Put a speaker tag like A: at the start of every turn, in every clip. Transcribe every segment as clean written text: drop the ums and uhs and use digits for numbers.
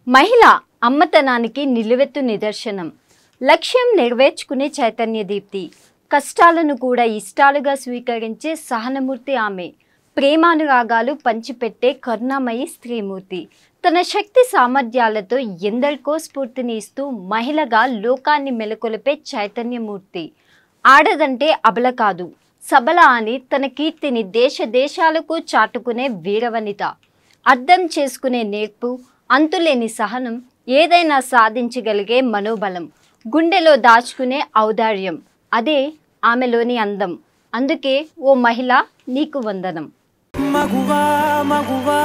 A: మహిళ అమ్మతనానికి నిలువెత్తు నిదర్శనం. లక్ష్యం నెరవేర్చుకునే చైతన్య దీప్తి. కష్టాలను కూడా ఇష్టాలుగా స్వీకరించే సహనమూర్తి ఆమె. ప్రేమానురాగాలు పంచిపెట్టే కరుణామయి స్త్రీమూర్తి. తన శక్తి సామర్థ్యాలతో ఎందరికో స్ఫూర్తిని ఇస్తూ మహిళగా లోకాన్ని మెలకొలిపే చైతన్యమూర్తి. ఆడదంటే అబల కాదు, సబల అని తన కీర్తిని దేశ దేశాలకు చాటుకునే వీరవనిత. అర్థం చేసుకునే నేర్పు, అంతులేని సహనం, ఏదైనా సాధించగలిగే మనోబలం, గుండెలో దాచుకునే ఔదార్యం, అదే ఆమెలోని అందం. అందుకే ఓ మహిళ, నీకు వందనం.
B: మగువా మగువా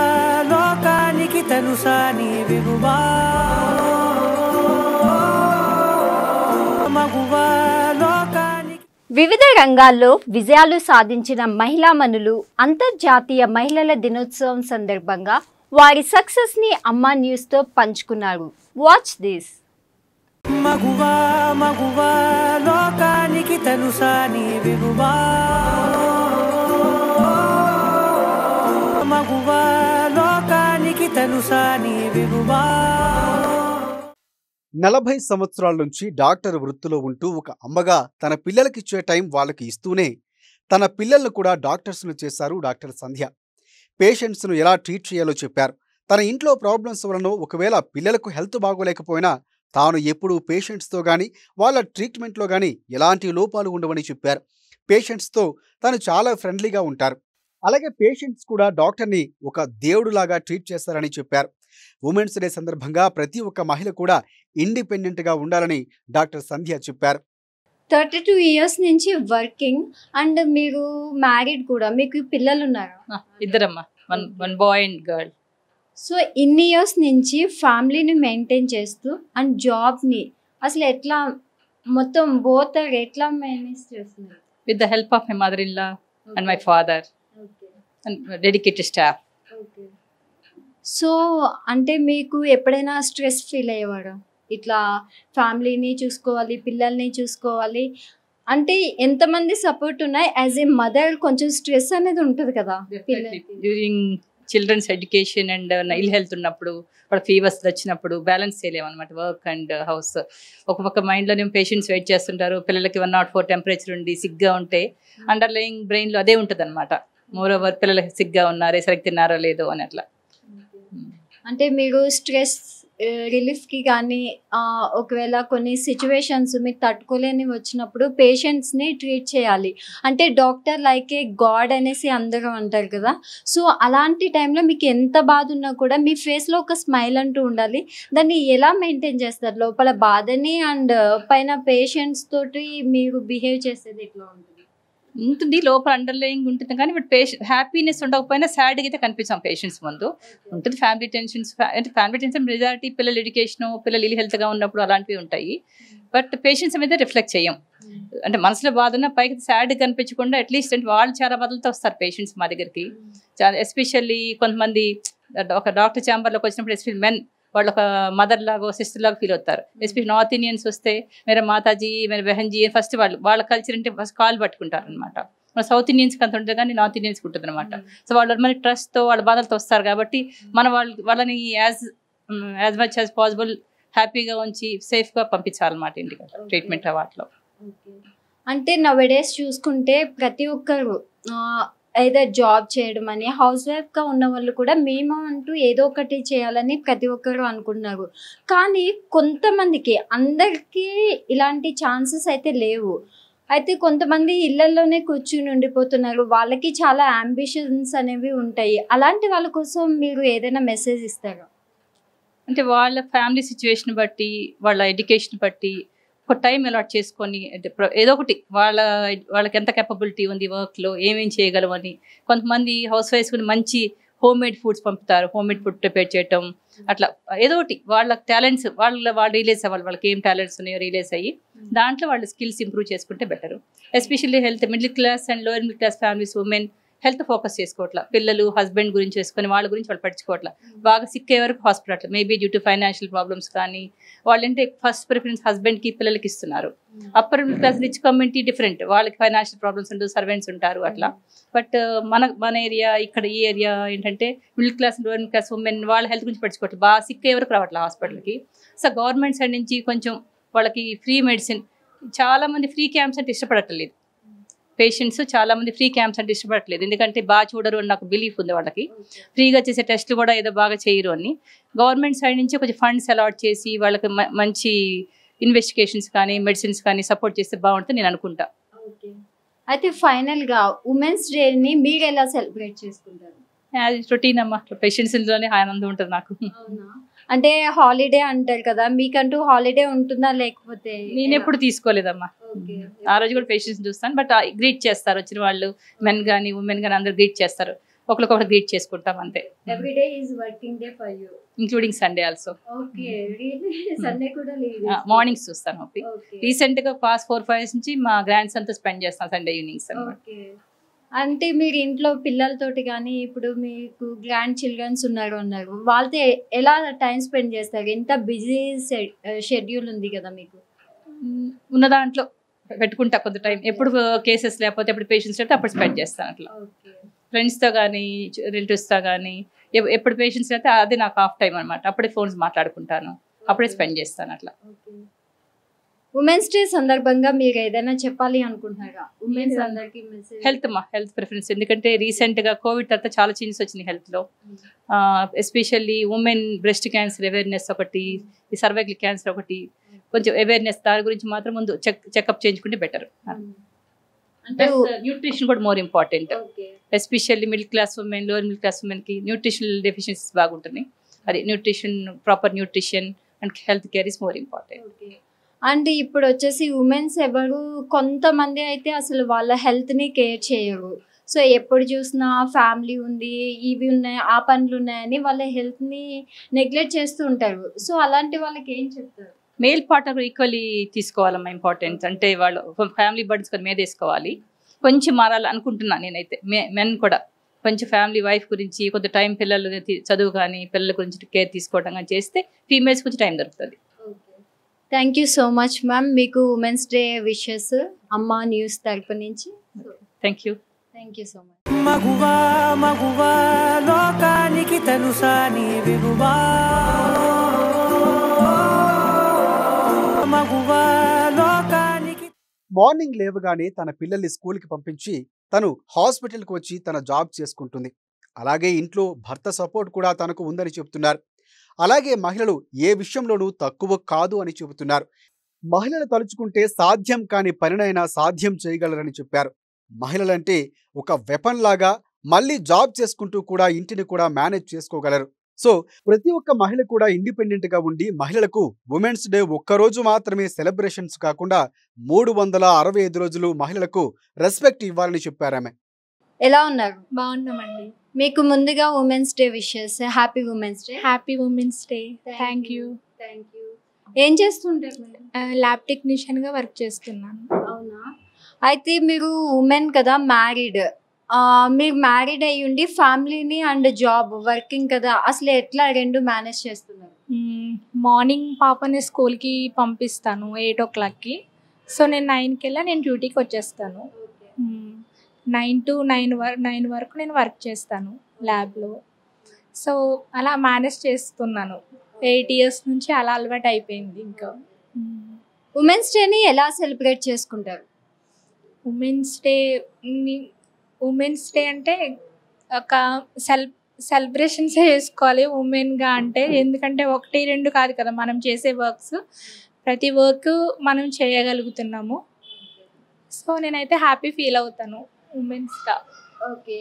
B: లోకానికి తెలుసా నీ విలువా, మగువా లోకానికి.
A: వివిధ రంగాల్లో విజయాలు సాధించిన మహిళామణులు అంతర్జాతీయ మహిళల దినోత్సవం సందర్భంగా వారి సక్సెస్ ని అమ్మా న్యూస్ తో పంచుకున్నారు. Watch this.
B: మగువా మగువా లోకానికి తెలుసా నీ విలువా, మగువా లోకానికి తెలుసా నీ విలువా.
C: 40 సంవత్సరాల నుంచి డాక్టర్ వృత్తిలో ఉంటూ ఒక అమ్మగా తన పిల్లలకిచ్చే టైం వాళ్ళకి ఇస్తూనే తన పిల్లలను కూడా డాక్టర్స్ను చేశారు డాక్టర్ సంధ్య. పేషెంట్స్ను ఎలా ట్రీట్ చేయాలో చెప్పారు. తన ఇంట్లో ప్రాబ్లమ్స్ వలన ఒకవేళ పిల్లలకు హెల్త్ బాగోలేకపోయినా తాను ఎప్పుడూ పేషెంట్స్తో కానీ వాళ్ళ ట్రీట్మెంట్లో కానీ ఎలాంటి లోపాలు ఉండవని చెప్పారు. పేషెంట్స్తో తను చాలా ఫ్రెండ్లీగా ఉంటారు. అలాగే పేషెంట్స్ కూడా డాక్టర్ని ఒక దేవుడులాగా ట్రీట్ చేస్తారని చెప్పారు. ఉమెన్స్ డే సందర్భంగా ప్రతి ఒక్క మహిళ కూడా ఇండిపెండెంట్గా ఉండాలని డాక్టర్ సంధ్య చెప్పారు.
A: 32 years నుంచి వర్కింగ్ అండ్ మీరు మ్యారీడ్ కూడా. మీకు పిల్లలు ఉన్నారా?
D: ఇద్దరమ్మా, one boy and girl.
A: So ఇన్ని ఇయర్స్ నుంచి ఫ్యామిలీని మెయింటైన్ చేస్తూ అండ్ జాబ్ని అసలు ఎట్లా మొత్తం బోత్ ఎట్లా మేనేజ్ చేస్తున్నారు?
D: With the help of my mother in law and my father and dedicated staff.
A: So అంటే మీకు ఎప్పుడైనా స్ట్రెస్ ఫీల్ అయ్యేవారా? ఇట్లా ఫ్యామిలీని చూసుకోవాలి, పిల్లల్ని చూసుకోవాలి అంటే ఎంతమంది సపోర్ట్ ఉన్నాయి, యాజ్ ఏ మదర్ కొంచెం స్ట్రెస్ అనేది ఉంటుంది కదా పిల్లలకి.
D: During children's education and ill health ఉన్నప్పుడు, వాళ్ళ ఫీవర్స్ వచ్చినప్పుడు బ్యాలెన్స్ చేయలేము అనమాట, వర్క్ అండ్ హౌస్. ఒక పక్క మైండ్లోనే పేషెంట్స్ వెయిట్ చేస్తుంటారు. పిల్లలకి 104 టెంపరేచర్ ఉండి సిగ్గా ఉంటే అండర్లయింగ్ బ్రెయిన్లో అదే ఉంటుంది అనమాట. మోర్ ఓవర్ పిల్లలకి సిగ్గా ఉన్నారే, సరిగ్గా తిన్నారో లేదో అని అట్లా.
A: అంటే మీరు స్ట్రెస్ రిలీఫ్కి కానీ ఒకవేళ కొన్ని సిచ్యువేషన్స్ మీకు తట్టుకోలేని వచ్చినప్పుడు పేషెంట్స్ని ట్రీట్ చేయాలి అంటే డాక్టర్ లైక్ ఏ గాడ్ అనేసి అందరూ అంటారు కదా. సో అలాంటి టైంలో మీకు ఎంత బాధ ఉన్నా కూడా మీ ఫేస్లో ఒక స్మైల్ అంటూ ఉండాలి. దాన్ని ఎలా మెయింటైన్ చేస్తారు? లోపల బాధని అండ్ పైన పేషెంట్స్ తోటి మీరు బిహేవ్ చేసేది ఎట్లా ఉంటుంది?
D: ఉంటుంది, లోపల అండర్లయింగ్ ఉంటుంది. కానీ బట్ హ్యాపీనెస్ ఉండకపోయినా సాడ్గా అయితే కనిపించాం పేషెంట్స్ ముందు. ఉంటుంది ఫ్యామిలీ టెన్షన్స్. అంటే ఫ్యామిలీ టెన్షన్ మెజారిటీ పిల్లల ఎడ్యుకేషన్, పిల్లలు ఇల్ హెల్త్గా ఉన్నప్పుడు అలాంటివి ఉంటాయి. బట్ పేషెంట్స్ మీద రిఫ్లెక్ట్ చేయం. అంటే మనసులో బాధ ఉన్న పైకి సాడ్ కనిపించకుండా అట్లీస్ట్ అంటే వాళ్ళు చాలా బాధలతో వస్తారు పేషెంట్స్ మా దగ్గరికి. ఎస్పెషల్లీ కొంతమంది ఒక డాక్టర్ ఛాంబర్లోకి వచ్చినప్పుడు ఎస్పెషల్లీ మెన్ వాళ్ళు ఒక మదర్ లాగా సిస్టర్ లాగా ఫీల్ అవుతారు. ఎస్పెషల్లీ నార్త్ ఇండియన్స్ వస్తే మేరా మాతాజీ, మేరా బెహన్జీ ఫస్ట్ వాళ్ళ కల్చర్ అంటే ఫస్ట్ కాల్ పట్టుకుంటారు అనమాట. మన సౌత్ ఇండియన్స్కి అంత ఉంటుంది కానీ నార్త్ ఇండియన్స్కి ఉంటుంది అనమాట. సో వాళ్ళు మన ట్రస్ట్తో వాళ్ళ బాధలతో వస్తారు కాబట్టి వాళ్ళని యాజ్ మచ్ యాజ్ పాసిబుల్ హ్యాపీగా ఉంచి సేఫ్గా పంపించాలన్నమాట ఇంటికి ట్రీట్మెంట్ వాటిలో.
A: అంటే నవడేస్ చూసుకుంటే ప్రతి ఒక్కరు ఏదో జాబ్ చేయడం అని, హౌస్ వైఫ్గా ఉన్న వాళ్ళు కూడా మేము అంటూ ఏదో ఒకటి చేయాలని ప్రతి ఒక్కరు అనుకుంటున్నారు. కానీ కొంతమందికి, అందరికీ ఇలాంటి ఛాన్సెస్ అయితే లేవు. అయితే కొంతమంది ఇళ్లలోనే కూర్చుని ఉండిపోతున్నారు. వాళ్ళకి చాలా అంబిషన్స్ అనేవి ఉంటాయి. అలాంటి వాళ్ళ కోసం మీరు ఏదైనా మెసేజ్ ఇస్తారా?
D: అంటే వాళ్ళ ఫ్యామిలీ సిచ్యువేషన్ బట్టి, వాళ్ళ ఎడ్యుకేషన్ బట్టి ఒక టైం అలాట్ చేసుకొని ఏదో ఒకటి వాళ్ళకి ఎంత కెపబిలిటీ ఉంది వర్క్లో, ఏమేం చేయగలమని. కొంతమంది హౌస్ వైఫ్స్ కూడా మంచి హోమ్ మేడ్ ఫుడ్స్ పంపుతారు, హోమ్ మేడ్ ఫుడ్ ప్రిపేర్ చేయటం అట్లా. ఏదో ఒకటి వాళ్ళ టాలెంట్స్ వాళ్ళు రిలీజ్ అవ్వాలి. వాళ్ళకి ఏం టాలెంట్స్ ఉన్నాయో రిలీజ్ అయ్యి దాంట్లో వాళ్ళ స్కిల్స్ ఇంప్రూవ్ చేసుకుంటే better. Especially health middle class and lower middle class families, women health focus చేసుకోవట్లా, పిల్లలు హస్బెండ్ గురించి చేసుకొని వాళ్ళ గురించి వాళ్ళు పట్టించుకోవట్లా, బాగా సిక్ అయ్యే వరకు హాస్పిటల్ అట్లా maybe due to financial problems కానీ వాళ్ళంటే ఫస్ట్ ప్రిఫరెన్స్ హస్బెండ్కి పిల్లలకి ఇస్తున్నారు. Upper middle class rich community different, వాళ్ళకి ఫైనాన్షియల్ ప్రాబ్లమ్స్ ఉంటుంది, సర్వెంట్స్ ఉంటారు అట్లా. బట్ మన ఏరియా ఇక్కడ ఈ ఏరియా ఏంటంటే middle class lower middle class women వాళ్ళ హెల్త్ గురించి పట్టించుకోవట్లేదు, బాగా సిక్ అయ్యే వరకు రావట్లేదు హాస్పిటల్కి. సో గవర్నమెంట్ సైడ్ నుంచి కొంచెం వాళ్ళకి ఫ్రీ మెడిసిన్, చాలా మంది ఫ్రీ క్యాంప్స్ అంటే ఇష్టపడట్లేదు పేషెంట్స్, చాలా మంది ఫ్రీ క్యాంప్స్ అంటే ఇష్టపడట్లేదు, ఎందుకంటే బాగా చూడరు అని నాకు బిలీఫ్ ఉంది వాళ్ళకి. ఫ్రీగా చేసే టెస్ట్లు కూడా ఏదో బాగా చేయరు అని గవర్నమెంట్ సైడ్ నుంచి కొంచెం ఫండ్స్ అలాట్ చేసి వాళ్ళకి మంచి ఇన్వెస్టిగేషన్స్ కానీ మెడిసిన్స్ కానీ సపోర్ట్ చేస్తే బాగుంటుంది నేను అనుకుంటా.
A: అయితే ఫైనల్గా ఉమెన్స్ డేని మీరు ఎలా సెలబ్రేట్ చేసుకుంటారు?
D: రొటీన్ అమ్మా, పేషెంట్స్లోనే ఆనందం ఉంటుంది నాకు.
A: అంటే హాలిడే అంటారు కదా, మీకంటూ హాలిడే ఉంటుందా లేకపోతే?
D: నేను ఎప్పుడు తీసుకోలేదమ్మా, ఆ రోజు కూడా పేషెంట్స్ చూస్తాను, బట్ గ్రీట్ చేస్తారు వచ్చిన వాళ్ళు, మెన్ కానీ ఉమెన్ కానీ అందరు గ్రీట్ చేస్తారు, ఒకరికొకరు గ్రీట్ చేసుకుంటాం అంతే.
A: Everyday is working day for you
D: including Sunday also.
A: Okay, Sunday కూడా లీవ్?
D: మార్నింగ్స్ చూస్తాను. రీసెంట్ గా పాస్ట్ 4-5 years నుంచి మా గ్రాండ్ సన్ తో స్పెండ్ చేస్తాను సండే ఈవినింగ్స్ అన్నమాట.
A: అంటే మీరు ఇంట్లో పిల్లలతోటి కానీ ఇప్పుడు మీకు గ్రాండ్ చిల్డ్రన్స్ అన్నారు, వాళ్ళతో ఎలా టైం స్పెండ్ చేస్తారు? ఎంత బిజీ షెడ్యూల్ ఉంది కదా మీకు.
D: ఉన్న దాంట్లో పెట్టుకుంటా కొంత టైం, ఎప్పుడు కేసెస్ లేకపోతే ఎప్పుడు పేషెంట్స్ లేకపోతే అప్పుడు స్పెండ్ చేస్తాను అట్లా. ఫ్రెండ్స్తో కానీ రిలేటివ్స్తో కానీ ఎప్పుడు పేషెంట్స్ అయితే అదే నాకు హాఫ్ టైం అనమాట, అప్పుడే ఫోన్స్ మాట్లాడుకుంటాను, అప్పుడే స్పెండ్ చేస్తాను అట్లా.
A: ఉమెన్స్ డే సందర్భంగా మీరు ఏదైనా చెప్పాలి అనుకుంటున్నారా ఉమెన్స్ అందరికి?
D: హెల్త్ ప్రిఫరెన్స్, ఎందుకంటే రీసెంట్గా కోవిడ్ తర్వాత చాలా చేంజెస్ వచ్చినాయి హెల్త్లో, especially women breast cancer awareness ఒకటి, ఈ సర్వైకల్ క్యాన్సర్ ఒకటి, కొంచెం అవేర్నెస్ దాని గురించి మాత్రం ముందు చెకప్ చేయించుకుంటే బెటర్. న్యూట్రిషన్ కూడా more important, especially middle class women lower middle class ఉమెన్కి న్యూట్రిషనల్ డెఫిషియన్సీస్ బాగుంటుంది. అది nutrition, proper nutrition and health care is more important.
A: And ఇప్పుడు వచ్చేసి ఉమెన్స్ ఎవరు కొంతమంది అయితే అసలు వాళ్ళ హెల్త్ని కేర్ చేయరు, సో ఎప్పుడు చూసినా ఫ్యామిలీ ఉంది, ఇవి ఉన్నాయి, ఆ పనులు ఉన్నాయని వాళ్ళ హెల్త్ని నెగ్లెక్ట్ చేస్తూ ఉంటారు. సో అలాంటి వాళ్ళకి ఏం చెప్తారు?
D: మేల్ పార్ట్నర్ ఈక్వల్లీ తీసుకోవాలమ్మా ఇంపార్టెన్స్, అంటే వాళ్ళు ఫ్యామిలీ బర్డన్స్ మీద వేసుకోవాలి, కొంచెం మారాలి అనుకుంటున్నాను నేనైతే. మెన్ కూడా కొంచెం ఫ్యామిలీ వైఫ్ గురించి కొంత టైం, పిల్లలు చదువు కానీ పిల్లల గురించి కేర్ తీసుకోవడం కానీ చేస్తే ఫీమేల్స్ కొంచెం టైం దొరుకుతుంది.
A: Thank you so much ma'am, మీకు ఉమెన్స్ డే విషెస్ అమ్మా న్యూస్ తరపు నుంచి.
D: Thank you
A: so much.
B: మగువా మగువా లోకానికి తెలుసా నీ విలువా, మగువా లోకానికి.
C: మార్నింగ్ లేవగానే తన పిల్లల్ని స్కూల్కి పంపించి తను హాస్పిటల్కి వచ్చి తన జాబ్ చేసుకుంటుంది. అలాగే ఇంట్లో భర్త సపోర్ట్ కూడా తనకు ఉందని చెబుతున్నారు. అలాగే మహిళలు ఏ విషయంలోనూ తక్కువ కాదు అని చెబుతున్నారు. మహిళలు తలుచుకుంటే సాధ్యం కాని పనినైనా సాధ్యం చేయగలరని చెప్పారు. మహిళలంటే ఒక వెపన్ లాగా మళ్ళీ జాబ్ చేసుకుంటూ కూడా ఇంటిని కూడా మేనేజ్ చేసుకోగలరు. సో ప్రతి ఒక్క మహిళ కూడా ఇండిపెండెంట్గా ఉండి మహిళలకు ఉమెన్స్ డే ఒక్కరోజు మాత్రమే సెలబ్రేషన్స్ కాకుండా 365 రోజులు మహిళలకు రెస్పెక్ట్ ఇవ్వాలని చెప్పారామె.
A: ఎలా ఉన్నారు?
E: బాగున్నామండి.
A: మీకు ముందుగా women's day wishes. Happy women's day.
E: Happy women's day. Thank you.
A: ఏం చేస్తుంటారు?
E: ల్యాబ్ టెక్నీషియన్గా వర్క్ చేస్తున్నాను.
A: అవునా? అయితే మీరు ఉమెన్ కదా, మ్యారీడ్, మీరు మ్యారీడ్ అయ్యి ఉండి ఫ్యామిలీని అండ్ జాబ్ వర్కింగ్ కదా, అసలు ఎట్లా రెండు మేనేజ్ చేస్తున్నారు?
E: మార్నింగ్ పాపని స్కూల్కి పంపిస్తాను 8 o'clockకి. సో నేను 9కి వెళ్ళా నేను డ్యూటీకి వచ్చేస్తాను. 9 to 9 వరకు నేను వర్క్ చేస్తాను ల్యాబ్లో. సో అలా మేనేజ్ చేస్తున్నాను. 8 years నుంచి అలా అలవాటు అయిపోయింది. ఇంకా
A: ఉమెన్స్ డేని ఎలా సెలబ్రేట్ చేసుకుంటారు?
E: ఉమెన్స్ డే అంటే ఒక సెలబ్రేషన్స్ చేసుకోవాలి ఉమెన్గా అంటే, ఎందుకంటే 1-2 కాదు కదా మనం చేసే వర్క్స్, ప్రతి వర్క్ మనం చేయగలుగుతున్నాము. సో నేనైతే హ్యాపీ ఫీల్ అవుతాను ఉమెన్స్గా.
A: ఓకే,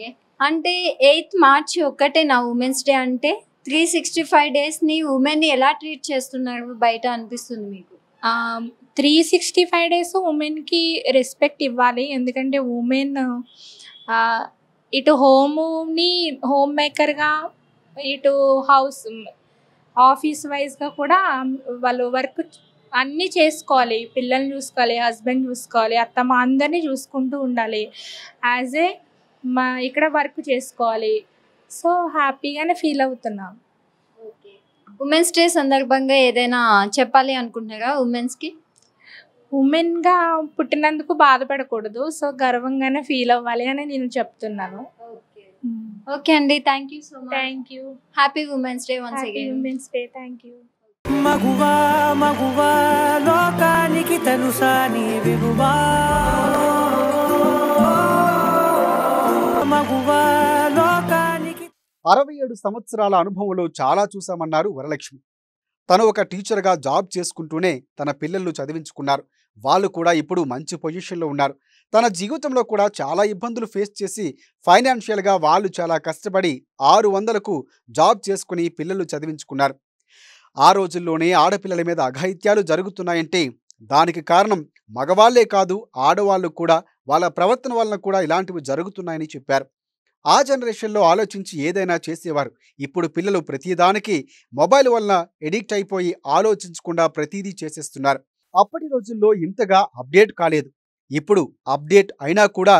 A: అంటే 8th March ఒక్కటేనా ఉమెన్స్ డే? అంటే 365 daysని ఉమెన్ని ఎలా ట్రీట్ చేస్తున్నారు బయట అనిపిస్తుంది మీకు?
E: 365 days ఉమెన్కి రెస్పెక్ట్ ఇవ్వాలి. ఎందుకంటే ఉమెన్ ఇటు హోమ్ మేకర్గా, ఇటు ఆఫీస్ వైజ్గా కూడా వాళ్ళు వర్క్ అన్నీ చేసుకోవాలి. పిల్లల్ని చూసుకోవాలి, హస్బెండ్ చూసుకోవాలి, అత్తమ్మ అందరినీ చూసుకుంటూ ఉండాలి. యాజ్ ఏ ఇక్కడ వర్క్ చేసుకోవాలి. సో హ్యాపీగానే ఫీల్ అవుతున్నాం.
A: ఉమెన్స్ డే సందర్భంగా ఏదైనా చెప్పాలి అనుకుంటున్నారా ఉమెన్స్కి?
E: ఉమెన్గా పుట్టినందుకు బాధపడకూడదు. సో గర్వంగానే ఫీల్ అవ్వాలి అని నేను చెప్తున్నాను.
A: ఓకే అండి, thank you so much.
E: Thank you.
A: Happy women's day once
E: happy
A: again.
E: Women's day. Thank you.
B: మగువా మగువా లోకానికి తెలుసా నీ విలువా మగువా లోకానికి
C: 67 సంవత్సరాల అనుభవంలో చాలా చూశామన్నారు వరలక్ష్మి. తను ఒక టీచర్గా జాబ్ చేసుకుంటూనే తన పిల్లలను చదివించుకున్నారు. వాళ్ళు కూడా ఇప్పుడు మంచి పొజిషన్లో ఉన్నారు. తన జీవితంలో కూడా చాలా ఇబ్బందులు ఫేస్ చేసి ఫైనాన్షియల్గా వాళ్ళు చాలా కష్టపడి 600కు జాబ్ చేసుకుని పిల్లలు చదివించుకున్నారు. ఆ రోజుల్లోనే ఆడపిల్లల మీద అఘాయిత్యాలు జరుగుతున్నాయంటే దానికి కారణం మగవాళ్లే కాదు, ఆడవాళ్ళు కూడా వాళ్ళ ప్రవర్తన వలన కూడా ఇలాంటివి జరుగుతున్నాయని చెప్పారు. ఆ జనరేషన్లో ఆలోచించి ఏదైనా చేసేవారు. ఇప్పుడు పిల్లలు ప్రతిదానికి మొబైల్ వలన ఎడిక్ట్ అయిపోయి ఆలోచించకుండా ప్రతిదీ చేసేస్తున్నారు. అప్పటి రోజుల్లో ఇంతగా అప్డేట్ కాలేదు. ఇప్పుడు అప్డేట్ అయినా కూడా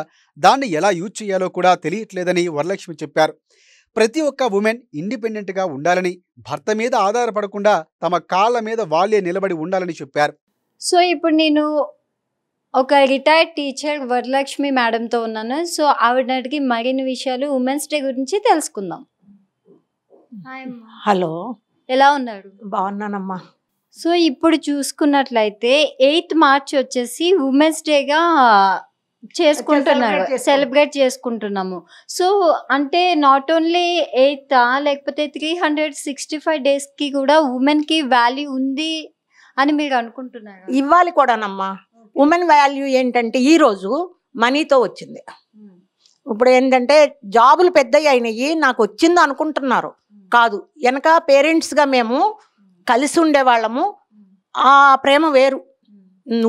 C: దాన్ని ఎలా యూజ్ చేయాలో కూడా తెలియట్లేదని వరలక్ష్మి చెప్పారు. ప్రతి ఒక్క ఉమెన్ ఇండిపెండెంట్గా ఉండాలని, భర్త మీద ఆధారపడకుండా తమ కాళ్ళ మీద వాళ్ళే నిలబడి ఉండాలని చెప్పారు.
A: సో ఇప్పుడు నేను ఒక రిటైర్డ్ టీచర్ వరలక్ష్మి మేడంతో ఉన్నాను. సో ఆవిడ అడిగి మరిన్ని విషయాలు ఉమెన్స్ డే గురించి తెలుసుకుందాం. హాయ్ అమ్మా.
F: హలో,
A: ఎలా ఉన్నారు?
F: బాగున్నానమ్మా.
A: సో ఇప్పుడు చూసుకున్నట్లయితే 8th మార్చ్ వచ్చేసి ఉమెన్స్ డేగా చేసుకుంటున్నారు, సెలబ్రేట్ చేసుకుంటున్నాము. సో అంటే నాట్ ఓన్లీ 8th లేకపోతే 365 డేస్కి కూడా ఉమెన్కి వాల్యూ ఉంది అని మీరు అనుకుంటున్నారు?
F: ఇవ్వాలి కూడానమ్మా. ఉమెన్ వాల్యూ ఏంటంటే ఈరోజు మనీతో వచ్చింది. ఇప్పుడు ఏంటంటే జాబులు పెద్దవి అయినాయి, నాకు వచ్చింది అనుకుంటున్నారు. కాదు, వెనక పేరెంట్స్గా మేము కలిసి ఉండేవాళ్ళము. ఆ ప్రేమ వేరు.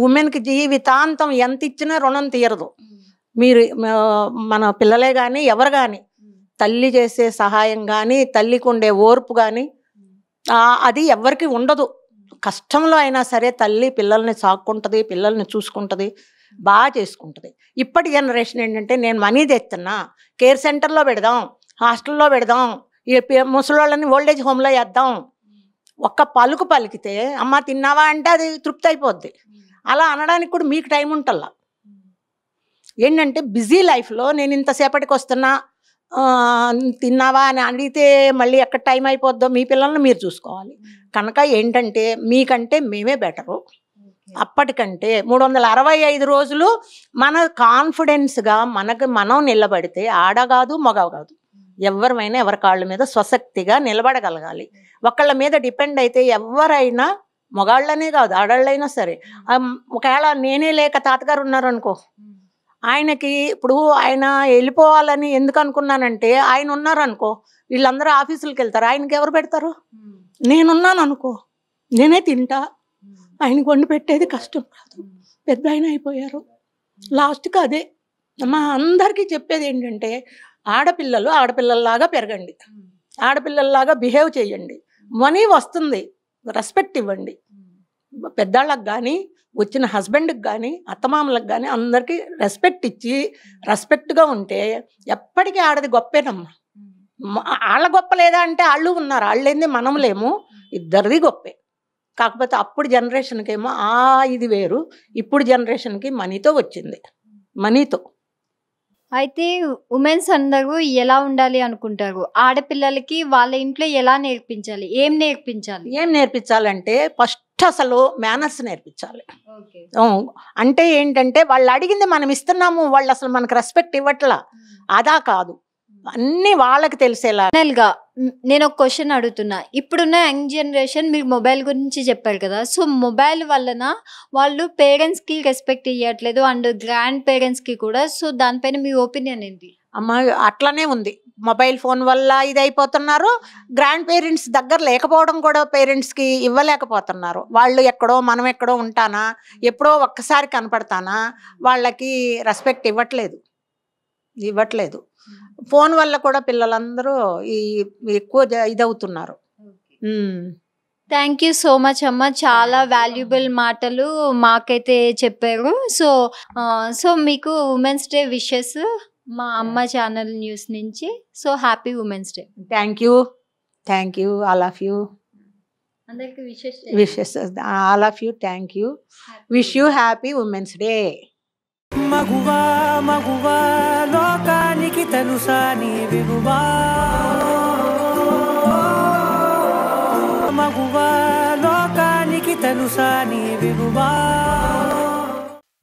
F: ఉమెన్కి జీవితాంతం ఎంత ఇచ్చినా రుణం తీరదు. మీరు మన పిల్లలే కానీ ఎవరు కానీ తల్లి చేసే సహాయం కానీ, తల్లికి ఉండే ఓర్పు కానీ అది ఎవరికి ఉండదు. కష్టంలో అయినా సరే తల్లి పిల్లల్ని సాక్కుంటుంది, పిల్లల్ని చూసుకుంటుంది, బాగా చేసుకుంటుంది. ఇప్పటి జనరేషన్ ఏంటంటే నేను మనీ తెస్తున్నా, కేర్ సెంటర్లో పెడదాం, హాస్టల్లో పెడదాం, ముసలోళ్ళని ఓల్డేజ్ హోమ్లో వేద్దాం. ఒక్క పలుకు పలికితే అమ్మ తిన్నావా అంటే అది తృప్తి అయిపోద్ది. అలా అనడానికి కూడా మీకు టైం ఉంటల్లా. ఏంటంటే బిజీ లైఫ్లో నేను ఇంతసేపటికి వస్తున్నా తిన్నావా అని అడిగితే మళ్ళీ ఎక్కడ టైం అయిపోద్దో మీ పిల్లల్ని మీరు చూసుకోవాలి. కనుక ఏంటంటే మీకంటే మేమే బెటరు. అప్పటికంటే 365 రోజులు మన కాన్ఫిడెన్స్గా మనకు మనం నిలబడితే ఆడ కాదు మగ కాదు, ఎవరైనా ఎవరి కాళ్ళ మీద స్వశక్తిగా నిలబడగలగాలి. ఒకళ్ళ మీద డిపెండ్ అయితే ఎవరైనా, మగాళ్ళనే కాదు ఆడళ్ళైనా సరే. ఒకవేళ నేనే లేక తాతగారు ఉన్నారనుకో, ఆయనకి ఇప్పుడు ఆయన వెళ్ళిపోవాలని ఎందుకు అనుకున్నానంటే ఆయన ఉన్నారనుకో వీళ్ళందరూ ఆఫీసులకు వెళ్తారు, ఆయనకి ఎవరు పెడతారు? నేనున్నాను అనుకో నేనే తింటా. ఆయనకు వండి పెట్టేది కష్టం కాదు. పెద్ద ఆయన అయిపోయారు. లాస్ట్కి అదే మా అందరికీ చెప్పేది ఏంటంటే ఆడపిల్లలు ఆడపిల్లల్లాగా పెరగండి, ఆడపిల్లల్లాగా బిహేవ్ చేయండి. మనీ వస్తుంది, రెస్పెక్ట్ ఇవ్వండి. పెద్దాళ్ళకి కానీ వచ్చిన హస్బెండ్కి కానీ అత్తమామలకు కానీ అందరికీ రెస్పెక్ట్ ఇచ్చి రెస్పెక్ట్గా ఉంటే ఎప్పటికీ ఆడది గొప్పేనమ్మా. వాళ్ళ గొప్ప లేదా అంటే వాళ్ళు ఉన్నారు, వాళ్ళేంది మనం లేము, ఇద్దరిది గొప్పే. కాకపోతే అప్పుడు జనరేషన్కి ఏమో ఇది వేరు, ఇప్పుడు జనరేషన్కి మనీతో వచ్చింది, మనీతో.
A: అయితే ఉమెన్స్ అందరూ ఎలా ఉండాలి అనుకుంటారు? ఆడపిల్లలకి వాళ్ళ ఇంట్లో ఎలా నేర్పించాలి, ఏం నేర్పించాలి?
F: ఏం నేర్పించాలంటే ఫస్ట్ అసలు మేనర్స్ నేర్పించాలి. అంటే ఏంటంటే వాళ్ళు అడిగింది మనం ఇస్తున్నాము, వాళ్ళు అసలు మనకు రెస్పెక్ట్ ఇవ్వట్లా, అదా కాదు, అన్నీ వాళ్ళకి తెలిసేలా.
A: ఫైనల్గా నేను ఒక క్వశ్చన్ అడుగుతున్నా. ఇప్పుడున్న యంగ్ జనరేషన్, మీరు మొబైల్ గురించి చెప్పారు కదా, సో మొబైల్ వలన వాళ్ళు పేరెంట్స్కి రెస్పెక్ట్ ఇవ్వట్లేదు అండ్ గ్రాండ్ పేరెంట్స్కి కూడా. సో దానిపైన మీ ఒపీనియన్ ఏంటి?
F: అమ్మ అట్లనే ఉంది. మొబైల్ ఫోన్ వల్ల ఇది అయిపోతున్నారు. గ్రాండ్ పేరెంట్స్ దగ్గర లేకపోవడం కూడా పేరెంట్స్కి ఇవ్వలేకపోతున్నారు. వాళ్ళు ఎక్కడో మనం ఎక్కడో ఉంటానా, ఎప్పుడో ఒక్కసారి కనపడతానా, వాళ్ళకి రెస్పెక్ట్ ఇవ్వట్లేదు. ఫోన్ వల్ల కూడా పిల్లలందరూ ఎక్కువ ఇదవుతున్నారు.
A: థ్యాంక్ యూ సో మచ్ అమ్మ, చాలా వాల్యుబుల్ మాటలు మాకైతే చెప్పారు. సో మీకు ఉమెన్స్ డే విషెస్. మా అమ్మ ఛానల్ న్యూస్ నుంచి. So happy women's day.
F: Thank you all of you.
A: అందరికి
F: wishes all of you. Thank you. Wish you happy women's day.
B: మగువా మగువా లోకానికి తెలుసా నీ విలువా, మగువా లోకానికి తెలుసా నీ విలువా.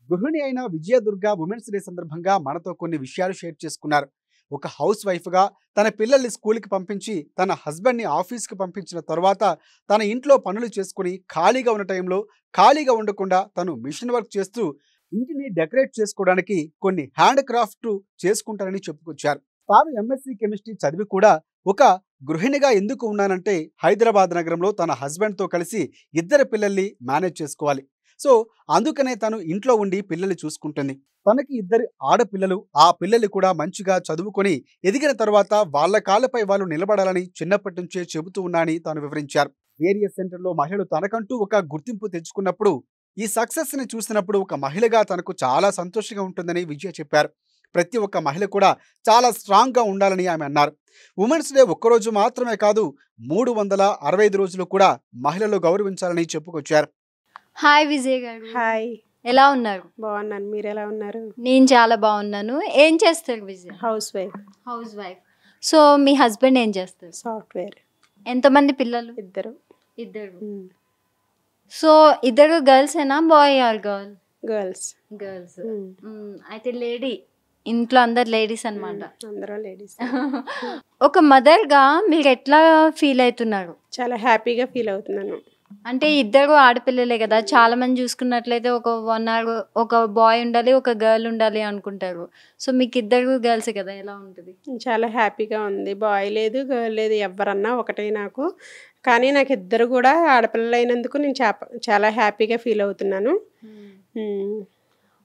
C: గృహిణి అయిన విజయదుర్గ ఉమెన్స్ డే సందర్భంగా మనతో కొన్ని విషయాలు షేర్ చేసుకున్నారు. ఒక హౌస్ వైఫ్గా తన పిల్లల్ని స్కూల్కి పంపించి తన హస్బెండ్ని ఆఫీస్కి పంపించిన తర్వాత తన ఇంట్లో పనులు చేసుకుని ఖాళీగా ఉన్న టైంలో ఖాళీగా ఉండకుండా తను మిషన్ వర్క్ చేస్తూ ఇంటిని డెకరేట్ చేసుకోవడానికి కొన్ని హ్యాండ్ క్రాఫ్ట్ చేసుకుంటారని చెప్పుకొచ్చారు. తాను ఎంఎస్సీ కెమిస్ట్రీ చదివి కూడా ఒక గృహిణిగా ఎందుకు ఉన్నానంటే హైదరాబాద్ నగరంలో తన హస్బెండ్తో కలిసి 2 పిల్లల్ని మేనేజ్ చేసుకోవాలి. సో అందుకనే తను ఇంట్లో ఉండి పిల్లల్ని చూసుకుంటుంది. తనకి 2 ఆడపిల్లలు. ఆ పిల్లలు కూడా మంచిగా చదువుకొని ఎదిగిన తర్వాత వాళ్ళ కాళ్ళపై వాళ్ళు నిలబడాలని చిన్నప్పటి నుంచే చెబుతూ ఉన్నానని తాను వివరించారు. వేరియస్ సెంటర్లో మహిళలు తనకంటూ ఒక గుర్తింపు తెచ్చుకున్నప్పుడు ఈ సక్సెస్ని చూసినప్పుడు ఒక మహిళగా తనకు చాలా సంతోషంగా ఉంటుందని విజయ చెప్పారు. ప్రతి ఒక్క మహిళ కూడా చాలా స్ట్రాంగ్గా ఉండాలని ఆమె అన్నారు. ఉమెన్స్ డే ఒక్కరోజు మాత్రమే కాదు 365 రోజులు కూడా మహిళలు గౌరవించాలని చెప్పుకొచ్చారు.
A: హాయ్ విజయ్ గారు.
G: హాయ్,
A: ఎలా ఉన్నారు?
G: బాగున్నాను. మీరు ఎలా ఉన్నారు?
A: నేను చాలా బాగున్నాను. ఏం చేస్తారు Vijay?
G: Housewife.
A: Housewife. So మీ హస్బెండ్ ఏం చేస్తారు?
G: సాఫ్ట్వేర్.
A: ఎంతమంది పిల్లలు?
G: 2.
A: 2. సో 2 గర్ల్సేనా? Boy or girl?
G: Girls.
A: Girls. అయితే లేడీ, ఇంట్లో అందరు లేడీస్ అన్నమాట.
G: అందరూ లేడీస్.
A: ఒక మదర్గా మీరు ఎట్లా ఫీల్ అవుతున్నారు?
G: చాలా హ్యాపీగా ఫీల్ అవుతున్నాను.
A: అంటే 2 ఆడపిల్లలే కదా, చాలా మంది చూసుకున్నట్లయితే ఒక బాయ్ ఉండాలి, ఒక గర్ల్ ఉండాలి అనుకుంటారు. సో మీకు 2 గర్ల్స్ కదా, ఎలా ఉంటుంది?
G: చాలా హ్యాపీగా ఉంది. బాయ్ లేదు, గర్ల్ లేదు, ఎవరన్నా ఒకటే నాకు. కానీ నాకు 2 కూడా ఆడపిల్లలు అయినందుకు నేను చాలా హ్యాపీగా ఫీల్ అవుతున్నాను.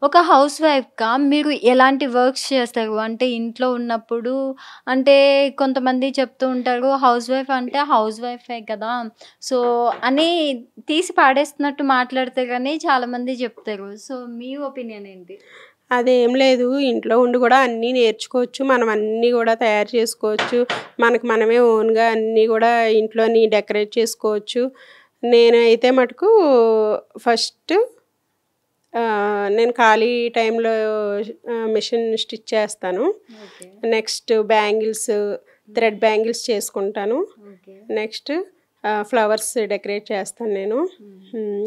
A: ఒక హౌస్ వైఫ్గా మీరు ఎలాంటి వర్క్స్ చేస్తారు? అంటే ఇంట్లో ఉన్నప్పుడు, అంటే కొంతమంది చెప్తూ ఉంటారు హౌస్ వైఫ్ అంటే హౌస్ వైఫే కదా, సో అని తీసి పాడేస్తున్నట్టు మాట్లాడతారు కానీ చాలామంది చెప్తారు. సో మీ ఒపీనియన్ ఏంటి?
G: అదేం లేదు, ఇంట్లో ఉండి కూడా అన్నీ నేర్చుకోవచ్చు. మనం అన్నీ కూడా తయారు చేసుకోవచ్చు. మనకు మనమే ఓన్గా అన్నీ కూడా ఇంట్లోని డెకరేట్ చేసుకోవచ్చు. నేనైతే మటుకు ఫస్ట్ నేను ఖాళీ టైంలో మిషన్ స్టిచ్ చేస్తాను. నెక్స్ట్ బ్యాంగిల్స్, థ్రెడ్ బ్యాంగిల్స్ చేసుకుంటాను. నెక్స్ట్ ఫ్లవర్స్ డెకరేట్ చేస్తాను. నేను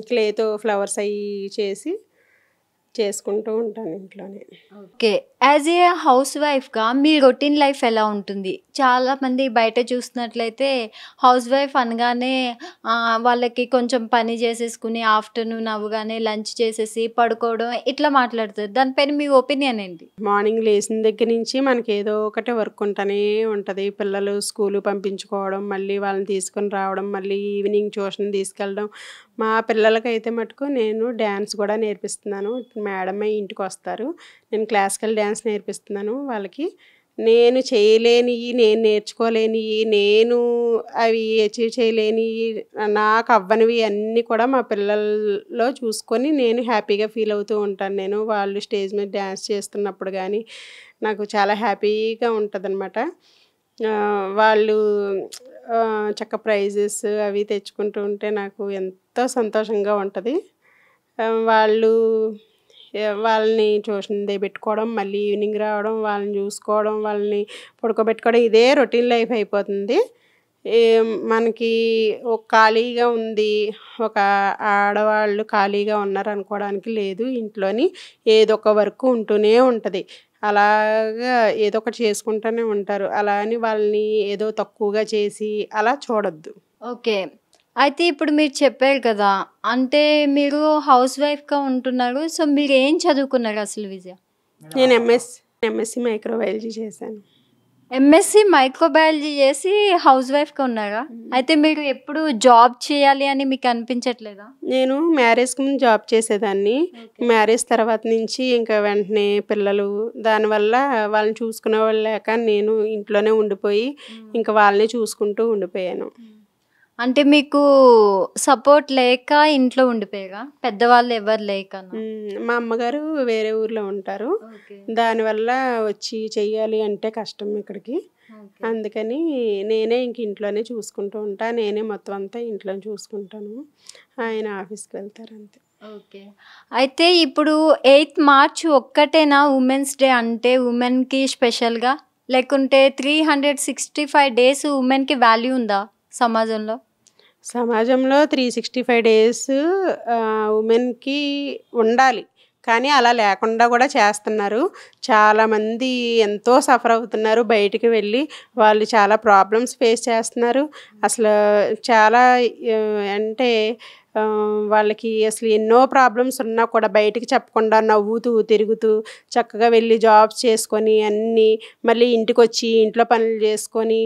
G: క్లేతో ఫ్లవర్స్ అవి చేసుకుంటూ ఉంటాను ఇంట్లోనే.
A: ఓకే. యాజ్ ఏ హౌస్ వైఫ్గా మీ రొటీన్ లైఫ్ ఎలా ఉంటుంది? చాలామంది బయట చూసినట్లయితే హౌస్ వైఫ్ అనగానే వాళ్ళకి కొంచెం పని చేసేసుకుని ఆఫ్టర్నూన్ అవ్వగానే లంచ్ చేసేసి పడుకోవడం ఇట్లా మాట్లాడుతారు. దానిపైన మీ ఒపీనియన్ ఏంటి?
G: మార్నింగ్ లేచిన దగ్గర నుంచి మనకి ఏదో ఒకటి వర్క్ ఉంటూనే ఉంటుంది. పిల్లలు స్కూలు పంపించుకోవడం, మళ్ళీ వాళ్ళని తీసుకొని రావడం, మళ్ళీ ఈవినింగ్ ట్యూషన్ తీసుకెళ్ళడం. మా పిల్లలకైతే మటుకు నేను డ్యాన్స్ కూడా నేర్పిస్తున్నాను. మేడమే ఇంటికి వస్తారు, నేను క్లాసికల్ డ్యాన్స్ నేర్పిస్తున్నాను వాళ్ళకి. నేను చేయలేనివి, నేను నేర్చుకోలేనివి, నేను అవి అచీవ్ చేయలేనివి, నాకు అవ్వనివి అన్నీ కూడా మా పిల్లల్లో చూసుకొని నేను హ్యాపీగా ఫీల్ అవుతూ ఉంటాను. నేను వాళ్ళు స్టేజ్ మీద డ్యాన్స్ చేస్తున్నప్పుడు కానీ నాకు చాలా హ్యాపీగా ఉంటుంది అనమాట. వాళ్ళు చక్క ప్రైజెస్ అవి తెచ్చుకుంటూ ఉంటే నాకు ఎంతో సంతోషంగా ఉంటుంది. వాళ్ళని ట్యూషన్ పెట్టుకోవడం, మళ్ళీ ఈవినింగ్ రావడం, వాళ్ళని చూసుకోవడం, వాళ్ళని పడుకోబెట్టుకోవడం, ఇదే రొటీన్ లైఫ్ అయిపోతుంది. మనకి ఒక ఖాళీగా ఉంది, ఒక ఆడవాళ్ళు ఖాళీగా ఉన్నారు అనుకోవడానికి లేదు. ఇంట్లోని ఏదో ఒక వర్క్ ఉంటూనే ఉంటుంది. అలాగా ఏదో ఒకటి చేసుకుంటూనే ఉంటారు. అలా అని వాళ్ళని ఏదో తక్కువగా చేసి అలా చూడొద్దు.
A: ఓకే. అయితే ఇప్పుడు మీరు చెప్పారు కదా, అంటే మీరు హౌస్ వైఫ్గా ఉంటున్నారు. సో మీరు ఏం చదువుకున్నారు అసలు విజయ?
G: నేను ఎంఎస్సి మైక్రోబయాలజీ చేశాను.
A: ఎంఎస్సి మైక్రోబయాలజీ చేసి హౌస్ వైఫ్గా ఉన్నారా? అయితే మీరు ఎప్పుడు జాబ్ చేయాలి అని మీకు అనిపించట్లేదా?
G: నేను మ్యారేజ్కి ముందు జాబ్ చేసేదాన్ని. మ్యారేజ్ తర్వాత నుంచి ఇంకా వెంటనే పిల్లలు, దానివల్ల వాళ్ళని చూసుకునే వాళ్ళు లేక నేను ఇంట్లోనే ఉండిపోయి ఇంకా వాళ్ళని చూసుకుంటూ ఉండిపోయాను.
A: అంటే మీకు సపోర్ట్ లేక ఇంట్లో ఉండిపోయారా? పెద్దవాళ్ళు ఎవరు లేకనా?
G: మా అమ్మగారు వేరే ఊర్లో ఉంటారు.
A: ఓకే.
G: దానివల్ల వచ్చి చెయ్యాలి అంటే కష్టం ఇక్కడికి.
A: ఓకే.
G: అందుకని నేనే ఇంక ఇంట్లోనే చూసుకుంటూ ఉంటా. నేనే మొత్తం అంతా ఇంట్లో చూసుకుంటాను. ఆయన ఆఫీస్‌కి వెళ్తారు అంతే.
A: ఓకే. అయితే ఇప్పుడు 8th మార్చ్ ఒక్కటేనా ఉమెన్స్ డే అంటే ఉమెన్‌కి స్పెషల్‌గా? లేకుంటే 365 డేస్ ఉమెన్‌కి వాల్యూ ఉందా సమాజంలో?
G: సమాజంలో 365 డేస్ ఉమెన్‌కి ఉండాలి. కానీ అలా లేకుండా కూడా చేస్తున్నారు. చాలామంది ఎంతో సఫర్ అవుతున్నారు. బయటికి వెళ్ళి వాళ్ళు చాలా ప్రాబ్లమ్స్ ఫేస్ చేస్తున్నారు. అసలు చాలా అంటే వాళ్ళకి అసలు ఎన్నో ప్రాబ్లమ్స్ ఉన్నా కూడా బయటికి చెప్పకుండా నవ్వుతూ, తిరుగుతూ చక్కగా వెళ్ళి జాబ్స్ చేసుకొని అన్నీ మళ్ళీ ఇంటికొచ్చి ఇంట్లో పనులు చేసుకొని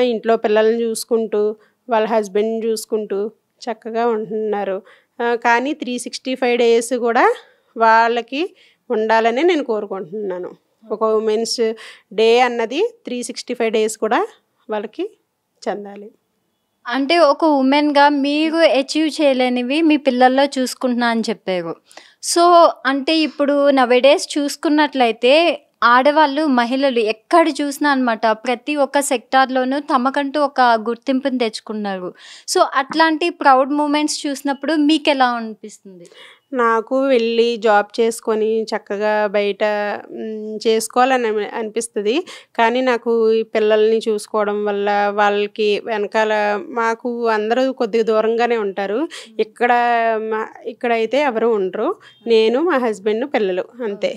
G: ఇంట్లో పిల్లల్ని చూసుకుంటూ వాళ్ళ హస్బెండ్‌ని చూసుకుంటూ చక్కగా ఉంటున్నారు. కానీ 365 డేస్ కూడా వాళ్ళకి ఉండాలని నేను కోరుకుంటున్నాను. ఒక ఉమెన్స్ డే అన్నది 365 డేస్ కూడా వాళ్ళకి చెందాలి.
A: అంటే ఒక ఉమెన్‌గా మీరు అచీవ్ చేయలేనివి మీ పిల్లల్లో చూసుకుంటున్నా అని చెప్పారు. సో, అంటే ఇప్పుడు నౌఎడేస్ చూసుకున్నట్లయితే ఆడవాళ్ళు, మహిళలు ఎక్కడ చూసినా అనమాట ప్రతి ఒక్క సెక్టార్‌లోనూ తమకంటూ ఒక గుర్తింపుని తెచ్చుకున్నారు. సో, అట్లాంటి ప్రౌడ్ మూమెంట్స్ చూసినప్పుడు మీకెలా అనిపిస్తుంది?
G: నాకు వెళ్ళి జాబ్ చేసుకొని చక్కగా బయట చేసుకోవాలని అనిపిస్తుంది. కానీ నాకు ఈ పిల్లల్ని చూసుకోవడం వల్ల వాళ్ళకి వెనకాల మాకు అందరూ కొద్దిగా దూరంగానే ఉంటారు. ఇక్కడైతే ఎవరు ఉండరు. నేను, మా హస్బెండ్, పిల్లలు అంతే.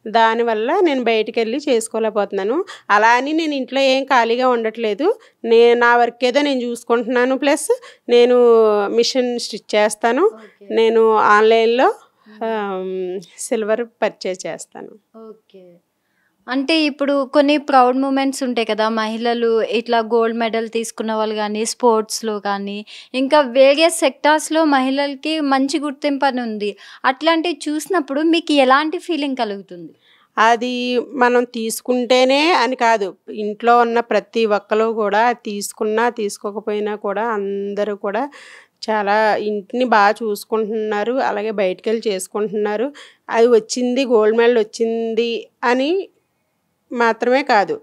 G: దానివల్ల నేను బయటికెళ్ళి చేసుకోలేకపోతున్నాను. అలా అని నేను ఇంట్లో ఏం ఖాళీగా ఉండట్లేదు. నా వర్క్ ఏదో నేను చూసుకుంటున్నాను. ప్లస్ నేను మిషన్ స్టిచ్ చేస్తాను. నేను ఆన్లైన్‌లో సిల్వర్ పర్చేజ్ చేస్తాను.
A: ఓకే. అంటే ఇప్పుడు కొన్ని ప్రౌడ్ మూమెంట్స్ ఉంటాయి కదా! మహిళలు ఇట్లా గోల్డ్ మెడల్ తీసుకున్న వాళ్ళు గానీ, స్పోర్ట్స్‌లో కానీ, ఇంకా వేరియస్ సెక్టార్స్‌లో మహిళలకి మంచి గుర్తింపు అని ఉంది. అట్లాంటివి చూసినప్పుడు మీకు ఎలాంటి ఫీలింగ్ కలుగుతుంది?
G: అది మనం తీసుకుంటేనే అని కాదు. ఇంట్లో ఉన్న ప్రతి ఒక్కళ్ళు కూడా తీసుకున్నా, తీసుకోకపోయినా కూడా అందరూ కూడా చాలా ఇంటిని చూసుకుంటున్నారు. అలాగే బయటికెళ్ళి చేసుకుంటున్నారు. అది వచ్చింది గోల్డ్ మెడల్ వచ్చింది అని మాత్రమే కాదు.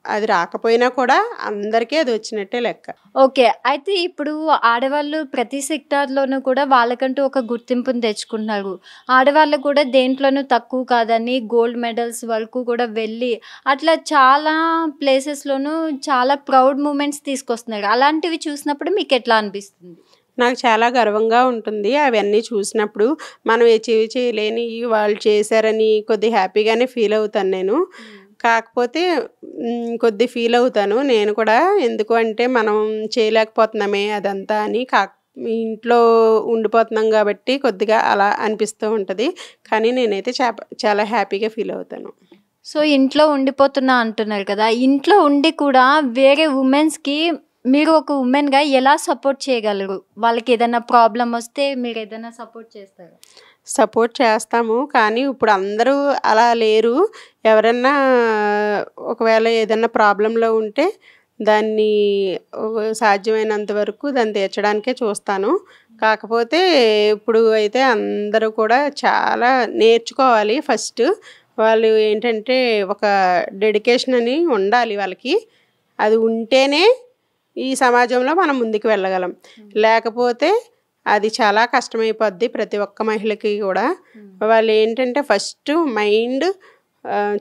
G: అది రాకపోయినా కూడా అందరికీ అది వచ్చినట్టే లెక్క.
A: ఓకే. అయితే ఇప్పుడు ఆడవాళ్ళు ప్రతి సెక్టార్‌లోనూ కూడా వాళ్ళకంటూ ఒక గుర్తింపుని తెచ్చుకుంటున్నారు. ఆడవాళ్ళు కూడా దేంట్లోనూ తక్కువ కాదని గోల్డ్ మెడల్స్ వరకు కూడా వెళ్ళి అట్లా చాలా ప్లేసెస్‌లోనూ చాలా ప్రౌడ్ మూమెంట్స్ తీసుకొస్తున్నారు. అలాంటివి చూసినప్పుడు మీకెట్లా అనిపిస్తుంది?
G: నాకు చాలా గర్వంగా ఉంటుంది అవన్నీ చూసినప్పుడు. మనం అచీవ్ చేయలేనివి వాళ్ళు చేశారని కొద్దిగా హ్యాపీగానే ఫీల్ అవుతాను నేను. కాకపోతే కొద్ది ఫీల్ అవుతాను నేను కూడా. ఎందుకు అంటే మనం చేయలేకపోతున్నామే అదంతా అని. ఇంట్లో ఉండిపోతున్నాం కాబట్టి కొద్దిగా అలా అనిపిస్తూ ఉంటుంది. కానీ నేనైతే చాలా హ్యాపీగా ఫీల్ అవుతాను.
A: సో, ఇంట్లో ఉండిపోతున్నా అంటున్నారు కదా! ఇంట్లో ఉండి కూడా వేరే ఉమెన్స్‌కి మీరు ఒక ఉమెన్‌గా ఎలా సపోర్ట్ చేయగలరు? వాళ్ళకి ఏదైనా ప్రాబ్లమ్ వస్తే మీరు ఏదైనా సపోర్ట్ చేస్తారా?
G: సపోర్ట్ చేస్తాము. కానీ ఇప్పుడు అందరూ అలా లేరు. ఎవరన్నా ఒకవేళ ఏదన్నా ప్రాబ్లంలో ఉంటే దాన్ని సాధ్యమైనంత వరకు దాన్ని తీర్చడానికే చూస్తాను. కాకపోతే ఇప్పుడు అయితే అందరూ కూడా చాలా నేర్చుకోవాలి ఫస్ట్. వాళ్ళు ఏంటంటే ఒక డెడికేషన్ అని ఉండాలి వాళ్ళకి. అది ఉంటేనే ఈ సమాజంలో మనం ముందుకు వెళ్ళగలం. లేకపోతే అది చాలా కష్టమైపోద్ది ప్రతి ఒక్క మహిళకి కూడా. వాళ్ళు ఏంటంటే ఫస్ట్ మైండ్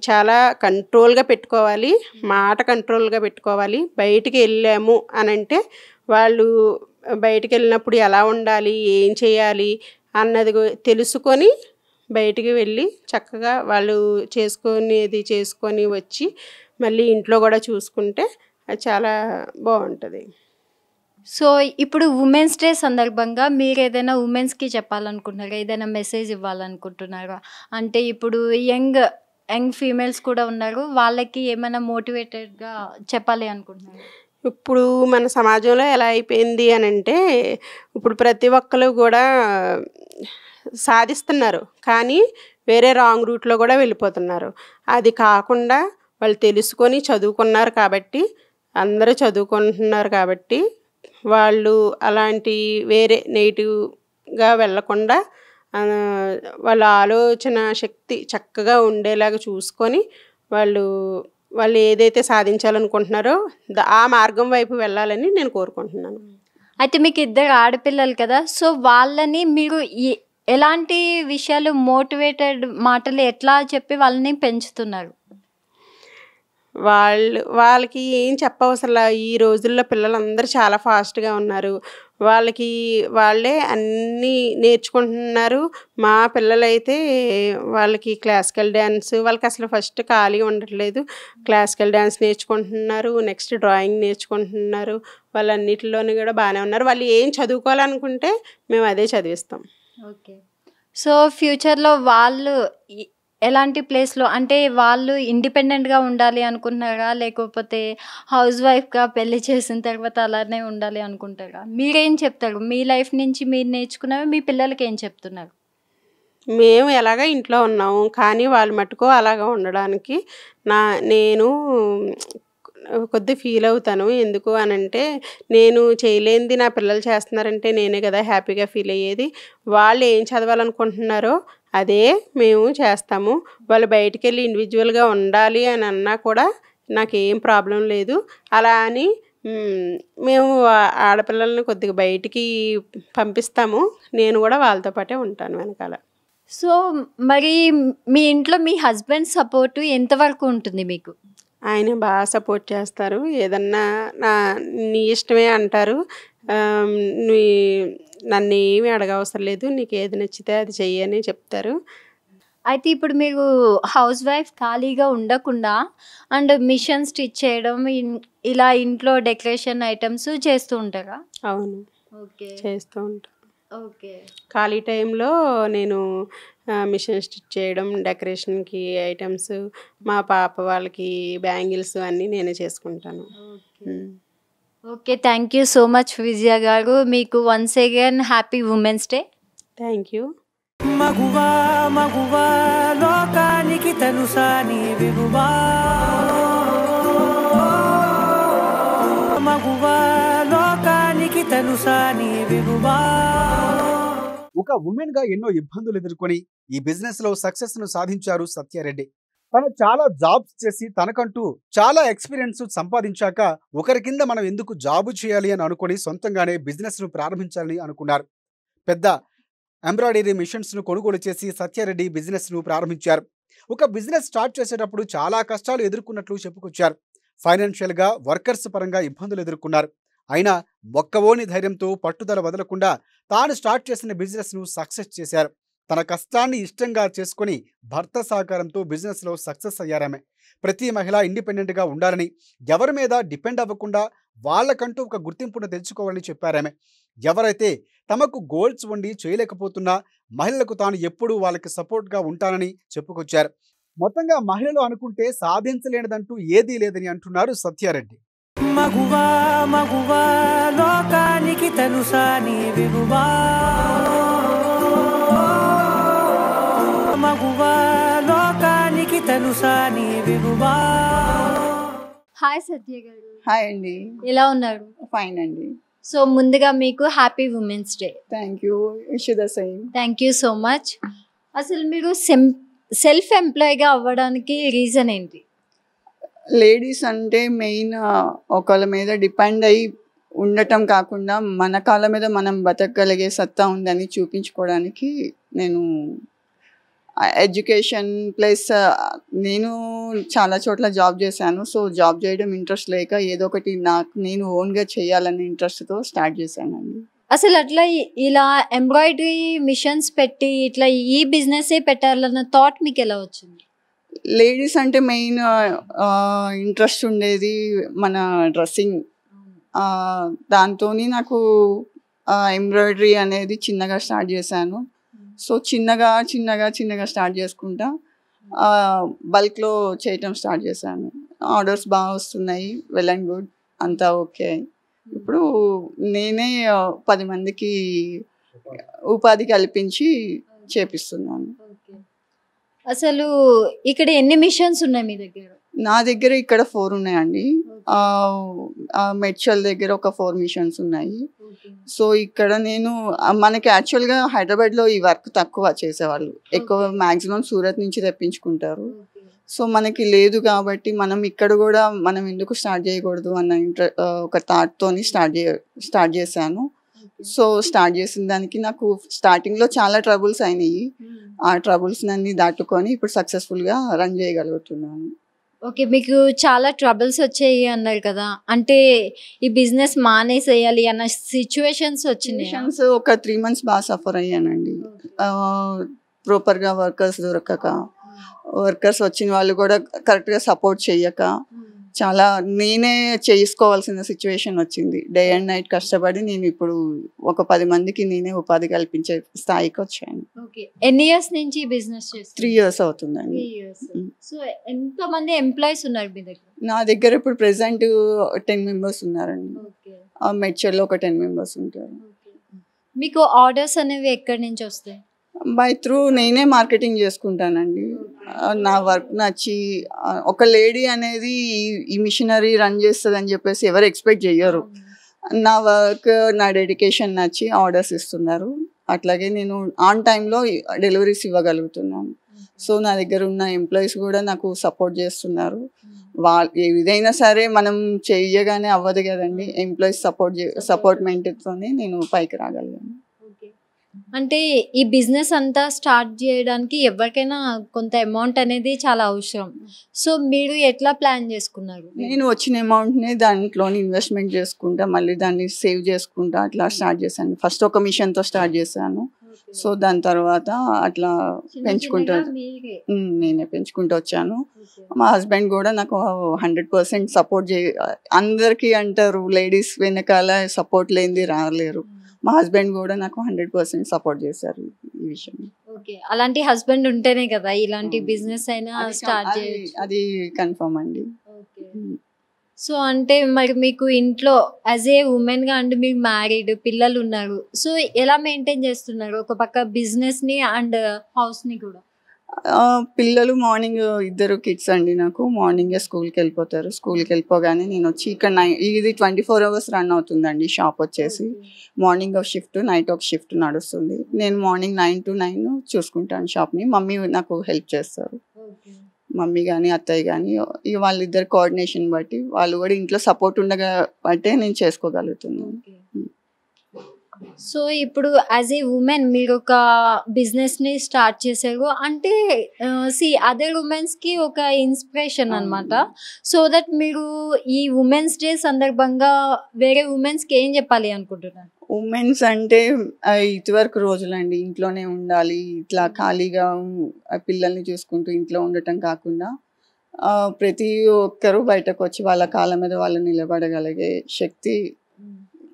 G: చాలా కంట్రోల్గా పెట్టుకోవాలి. మాట కంట్రోల్గా పెట్టుకోవాలి. బయటికి వెళ్ళాము అని అంటే వాళ్ళు బయటికి వెళ్ళినప్పుడు ఎలా ఉండాలి, ఏం చేయాలి అన్నది తెలుసుకొని బయటికి వెళ్ళి చక్కగా వాళ్ళు చేసుకొని వచ్చి మళ్ళీ ఇంట్లో కూడా చూసుకుంటే అది చాలా బాగుంటుంది.
A: సో, ఇప్పుడు ఉమెన్స్ డే సందర్భంగా మీరేదైనా ఉమెన్స్‌కి చెప్పాలనుకుంటున్నారా? ఏదైనా మెసేజ్ ఇవ్వాలనుకుంటున్నారా? అంటే ఇప్పుడు యంగ్ ఫీమేల్స్ కూడా ఉన్నారు. వాళ్ళకి ఏమైనా మోటివేటెడ్‌గా చెప్పాలి అనుకుంటున్నారా?
G: ఇప్పుడు మన సమాజంలో ఎలా అయిపోయింది అనంటే ఇప్పుడు ప్రతి ఒక్కరు కూడా సాధిస్తున్నారు. కానీ వేరే రాంగ్ రూట్లో కూడా వెళ్ళిపోతున్నారు. అది కాకుండా వాళ్ళు తెలుసుకొని చదువుకున్నారు కాబట్టి అందరూ చదువుకుంటున్నారు కాబట్టి వాళ్ళు అలాంటి వేరే నెగిటివ్గా వెళ్ళకుండా వాళ్ళ ఆలోచన శక్తి చక్కగా ఉండేలాగా చూసుకొని వాళ్ళు వాళ్ళు ఏదైతే సాధించాలనుకుంటున్నారో ఆ మార్గం వైపు వెళ్ళాలని నేను కోరుకుంటున్నాను.
A: అయితే మీకు ఇద్దరు ఆడపిల్లలు కదా, సో వాళ్ళని మీరు ఎలాంటి విషయాలు మోటివేటెడ్ మాటలు ఎట్లా చెప్పి వాళ్ళని పెంచుతున్నారు?
G: వాళ్ళకి ఏం చెప్పవసరం. ఈ రోజుల్లో పిల్లలందరూ చాలా ఫాస్ట్గా ఉన్నారు. వాళ్ళకి వాళ్ళే అన్నీ నేర్చుకుంటున్నారు. మా పిల్లలైతే వాళ్ళకి క్లాసికల్ డ్యాన్స్, వాళ్ళకి అసలు ఫస్ట్ ఖాళీ ఉండట్లేదు. క్లాసికల్ డ్యాన్స్ నేర్చుకుంటున్నారు, నెక్స్ట్ డ్రాయింగ్ నేర్చుకుంటున్నారు. వాళ్ళన్నిటిలోనూ కూడా బాగానే ఉన్నారు. వాళ్ళు ఏం చదువుకోవాలనుకుంటే మేము అదే చదివిస్తాం.
A: ఓకే. సో ఫ్యూచర్లో వాళ్ళు ఎలాంటి ప్లేస్లో, అంటే వాళ్ళు ఇండిపెండెంట్గా ఉండాలి అనుకుంటున్నారా, లేకపోతే హౌస్ వైఫ్గా పెళ్లి చేసిన తర్వాత అలానే ఉండాలి అనుకుంటారా? మీరేం చెప్తారు? మీ లైఫ్ నుంచి మీరు నేర్చుకున్నవి మీ పిల్లలకి ఏం చెప్తున్నారు?
G: మేము ఎలాగ ఇంట్లో ఉన్నాము, కానీ వాళ్ళు మటుకు అలాగా ఉండడానికి నేను కొద్ది ఫీల్ అవుతాను. ఎందుకు అనంటే నేను చేయలేనిది నా పిల్లలు చేస్తున్నారంటే నేనే కదా హ్యాపీగా ఫీల్ అయ్యేది. వాళ్ళు ఏం చదవాలనుకుంటున్నారో అదే మేము చేస్తాము. వాళ్ళు బయటికి వెళ్ళి ఇండివిజువల్గా ఉండాలి అని అన్నా కూడా నాకేం ప్రాబ్లం లేదు. అలా అని మేము ఆడపిల్లల్ని కొద్దిగా బయటికి పంపిస్తాము. నేను కూడా వాళ్ళతో పాటే ఉంటాను వెనకాల.
A: సో మరి మీ ఇంట్లో మీ హస్బెండ్ సపోర్టు ఎంతవరకు ఉంటుంది మీకు?
G: ఆయన బాగా సపోర్ట్ చేస్తారు. ఏదన్నా నీ ఇష్టమే అంటారు. నన్ను ఏమీ అడగవసరం లేదు, నీకు ఏది నచ్చితే అది చెయ్యి అని చెప్తారు.
A: అయితే ఇప్పుడు మీరు హౌస్ వైఫ్ ఖాళీగా ఉండకుండా అండ్ మిషన్ స్టిచ్ చేయడం, ఇలా ఇంట్లో డెకరేషన్ ఐటమ్స్ చేస్తూ ఉంటారా?
G: అవును,
A: ఓకే,
G: చేస్తూ ఉంటాను.
A: ఓకే.
G: ఖాళీ టైంలో నేను మిషన్ స్టిచ్ చేయడం, డెకరేషన్కి ఐటమ్స్, మా పాప వాళ్ళకి బ్యాంగిల్స్ అన్నీ నేనే చేసుకుంటాను.
A: Okay, thank you so much Vijaya garu. మీకు once again happy women's day.
G: Thank you.
B: మగువా మగువా లోకానికి తెలుసా నీ విలువా, మగువా లోకానికి తెలుసా నీ విలువా.
C: ఒక ఉమెన్ గా ఎన్నో ఇబ్బందులు ఎదుర్కొని ఈ బిజినెస్ లో సక్సెస్ ను సాధించారు సత్యారెడ్డి. తను చాలా జాబ్స్ చేసి తనకంటూ చాలా ఎక్స్పీరియన్స్ సంపాదించాక ఒకరి కింద మనం ఎందుకు జాబు చేయాలి అని అనుకుని సొంతంగానే బిజినెస్ ను ప్రారంభించాలని అనుకున్నారు. పెద్ద ఎంబ్రాయిడరీ మిషన్స్ ను కొనుగోలు చేసి సత్యారెడ్డి బిజినెస్ ను ప్రారంభించారు. ఒక బిజినెస్ స్టార్ట్ చేసేటప్పుడు చాలా కష్టాలు ఎదుర్కొన్నట్లు చెప్పుకొచ్చారు. ఫైనాన్షియల్ గా, వర్కర్స్ పరంగా ఇబ్బందులు ఎదుర్కొన్నారు. అయినా మొక్కవోని ధైర్యంతో పట్టుదల వదలకుండా తాను స్టార్ట్ చేసిన బిజినెస్ ను సక్సెస్ చేశారు. తన కష్టాన్ని ఇష్టంగా చేసుకుని భర్త సహకారంతో బిజినెస్ లో సక్సెస్ అయ్యారామె. ప్రతి మహిళ ఇండిపెండెంట్ గా ఉండాలని, ఎవరి మీద డిపెండ్ అవ్వకుండా వాళ్ళకంటూ ఒక గుర్తింపును తెచ్చుకోవాలని చెప్పారామె. ఎవరైతే తమకు గోల్స్ ఉండి చేయలేకపోతున్నా మహిళలకు తాను ఎప్పుడూ వాళ్ళకి సపోర్ట్ గా ఉంటానని చెప్పుకొచ్చారు. మొత్తంగా మహిళలు అనుకుంటే సాధించలేనిదంటూ ఏదీ లేదని అంటున్నారు సత్యారెడ్డి.
B: మగువా మగువా లోకానికి తెలుసా నీ విలువా, మగువా లోకానికి తెలుసా నీ విలువా.
A: హాయ్ సత్య గారు.
H: హాయ్ అండి.
A: ఎలా ఉన్నారు?
H: ఫైన్ అండి.
A: సో ముందుగా మీకు happy women's day.
H: Thank you. Wish you the same.
A: Thank you so much. అసలు మీరు సెల్ఫ్ ఎంప్లాయ్గా అవ్వడానికి రీజన్ ఏంటి?
H: లేడీస్ అంటే మెయిన్ ఒకళ్ళ మీద డిపెండ్ అయ్యి ఉండటం కాకుండా మన కాళ్ళ మీద మనం బతకగలిగే సత్తా ఉందని చూపించుకోవడానికి నేను ఎడ్యుకేషన్ ప్లస్ నేను చాలా చోట్ల జాబ్ చేశాను. సో జాబ్ చేయడం ఇంట్రెస్ట్ లేక ఏదో ఒకటి నాకు నేను ఓన్గా చేయాలనే ఇంట్రెస్ట్తో స్టార్ట్ చేశానండి.
A: అసలు అట్లా ఇలా ఎంబ్రాయిడరీ మిషన్స్ పెట్టి ఇట్లా ఈ బిజినెసే పెట్టాలన్న థాట్ మీకు ఎలా వచ్చింది?
H: లేడీస్ అంటే మెయిన్ ఇంట్రెస్ట్ ఉండేది మన డ్రెస్సింగ్. దాంతో నాకు ఎంబ్రాయిడరీ అనేది చిన్నగా స్టార్ట్ చేశాను. సో చిన్నగా స్టార్ట్ చేసుకుంటా బల్క్లో చేయటం స్టార్ట్ చేశాను. ఆర్డర్స్ బాగా వస్తున్నాయి, వెల్ అండ్ గుడ్, అంతా ఓకే. ఇప్పుడు నేనే 10 మందికి ఉపాధి కల్పించి చేపిస్తున్నాను.
A: అసలు ఇక్కడ ఎన్ని మిషన్స్ ఉన్నాయి మీ దగ్గర?
H: నా దగ్గర ఇక్కడ 4 ఉన్నాయండి. మెడ్చల్ దగ్గర ఒక 4 మిషన్స్ ఉన్నాయి. సో ఇక్కడ నేను మనకి యాక్చువల్గా హైదరాబాద్లో ఈ వర్క్ తక్కువ చేసేవాళ్ళు, ఎక్కువ మ్యాక్సిమం సూరత్ నుంచి తెప్పించుకుంటారు. సో మనకి లేదు కాబట్టి మనం ఇక్కడ కూడా మనం ఎందుకు స్టార్ట్ చేయకూడదు అన్న ఒక థాట్తోని స్టార్ట్ చేశాను. సో స్టార్ట్ చేసిన దానికి నాకు స్టార్టింగ్లో చాలా ట్రబుల్స్ అయినాయి. ఆ ట్రబుల్స్ అన్ని దాటుకొని ఇప్పుడు సక్సెస్ఫుల్గా రన్ చేయగలుగుతున్నాను.
A: ఓకే, మీకు చాలా ట్రబుల్స్ వచ్చాయి అన్నారు కదా, అంటే ఈ బిజినెస్ మానేసేయాలి అన్న సిచ్యువేషన్స్ వచ్చినాయి?
H: ఒక 3 months బాగా సఫర్ అయ్యానండి. ప్రాపర్గా వర్కర్స్ దొరకక, వర్కర్స్ వచ్చిన వాళ్ళు కూడా కరెక్ట్గా సపోర్ట్ చేయక, చాలా నేనే చేసుకోవాల్సిన సిచ్యువేషన్ వచ్చింది. డే అండ్ నైట్ కష్టపడి నేను ఇప్పుడు ఒక 10 మందికి నేనే ఉపాధి కల్పించే స్థాయికి వచ్చాను.
A: ఎన్ని ఇయర్స్ నుంచి బిజినెస్ చేస్తారు?
H: 3 years అవుతుందండి.
A: సో ఎంత మంది ఎంప్లాయీస్ ఉన్నారు మీ దగ్గర?
H: నా దగ్గర ఇప్పుడు ప్రెసెంట్ 10 members ఉన్నారండి. మెడ్చర్లో ఒక 10 members ఉంటారు.
A: మీకు ఆర్డర్స్ అనేవి ఎక్కడి నుంచి వస్తాయి?
H: బై త్రూ నేనే మార్కెటింగ్ చేసుకుంటానండి. నా వర్క్ నచ్చి, ఒక లేడీ అనేది ఈ మిషనరీ రన్ చేస్తుంది అని చెప్పేసి ఎవరు ఎక్స్పెక్ట్ చెయ్యరు. నా వర్క్, నా డెడికేషన్ నచ్చి ఆర్డర్స్ ఇస్తున్నారు. అట్లాగే నేను ఆన్ టైంలో డెలివరీస్ ఇవ్వగలుగుతున్నాను. సో నా దగ్గర ఉన్న ఎంప్లాయీస్ కూడా నాకు సపోర్ట్ చేస్తున్నారు. ఏదైనా సరే మనం చెయ్యగానే అవ్వదు కదండి, ఎంప్లాయీస్ సపోర్ట్మెంట్తోనే నేను పైకి రాగలిగాను.
A: అంటే ఈ బిజినెస్ అంతా స్టార్ట్ చేయడానికి ఎవరికైనా కొంత అమౌంట్ అనేది చాలా అవసరం. సో మీరు ఎట్లా ప్లాన్ చేసుకున్నారు?
H: నేను వచ్చిన అమౌంట్ని దాంట్లోని ఇన్వెస్ట్మెంట్ చేసుకుంటా, మళ్ళీ దాన్ని సేవ్ చేసుకుంటా అట్లా స్టార్ట్ చేశాను. ఫస్ట్ ఒక మిషన్తో స్టార్ట్ చేశాను. సో దాని తర్వాత అట్లా నేనే పెంచుకుంటూ వచ్చాను. మా హస్బెండ్ కూడా నాకు 100% సపోర్ట్ అందరికీ అంటారు లేడీస్ వెనకాల సపోర్ట్ లేనిది రాలేరు. మా హస్బెండ్ కూడా నాకు 100% సపోర్ట్ చేశారు ఈ విషయం.
A: ఓకే, అలాంటి హస్బెండ్ ఉంటేనే కదా ఇలాంటి బిజినెస్ అయినా స్టార్ట్ చేయొచ్చు.
H: అది కన్ఫర్మ్ అండి.
A: సో అంటే మరి మీకు ఇంట్లో యాజ్ ఏ ఉమెన్ గా అంటే మీరు మ్యారీడ్, పిల్లలు ఉన్నారు. సో ఎలా మెయింటైన్ చేస్తున్నారు ఒక పక్క బిజినెస్ ని అండ్ హౌస్ ని కూడా?
H: పిల్లలు మార్నింగ్ 2 kids అండి నాకు. మార్నింగే స్కూల్కి వెళ్ళిపోతారు. స్కూల్కి వెళ్ళిపోగానే నేను వచ్చి ఇక్కడ ఇది 24 hours రన్ అవుతుందండి షాప్ వచ్చేసి. మార్నింగ్ ఒక షిఫ్ట్, నైట్ ఒక షిఫ్ట్ నడుస్తుంది. నేను మార్నింగ్ 9 to 9 చూసుకుంటాను షాప్ని. మమ్మీ నాకు హెల్ప్ చేస్తారు. మమ్మీ కానీ అత్తయ్య కానీ వాళ్ళిద్దరు కోఆర్డినేషన్ బట్టి వాళ్ళు కూడా ఇంట్లో సపోర్ట్ ఉండగా బట్టే నేను చేసుకోగలుగుతున్నాను.
A: సో ఇప్పుడు యాజ్ ఏ ఉమెన్ మీరు ఒక బిజినెస్ ని స్టార్ట్ చేశారు అంటే అదర్ ఉమెన్స్ కి ఒక ఇన్స్పిరేషన్ అన్నమాట. సో దట్ మీరు ఈ ఉమెన్స్ డే సందర్భంగా వేరే ఉమెన్స్ కి ఏం చెప్పాలి అనుకుంటున్నారు?
H: ఉమెన్స్ అంటే ఇదివరకు రోజులండి ఇంట్లోనే ఉండాలి, ఇట్లా ఖాళీగా పిల్లల్ని చూసుకుంటూ ఇంట్లో ఉండటం కాకుండా ప్రతి ఒక్కరూ బయటకు వచ్చి వాళ్ళ కాళ్ళ మీద వాళ్ళు నిలబడగలిగే శక్తి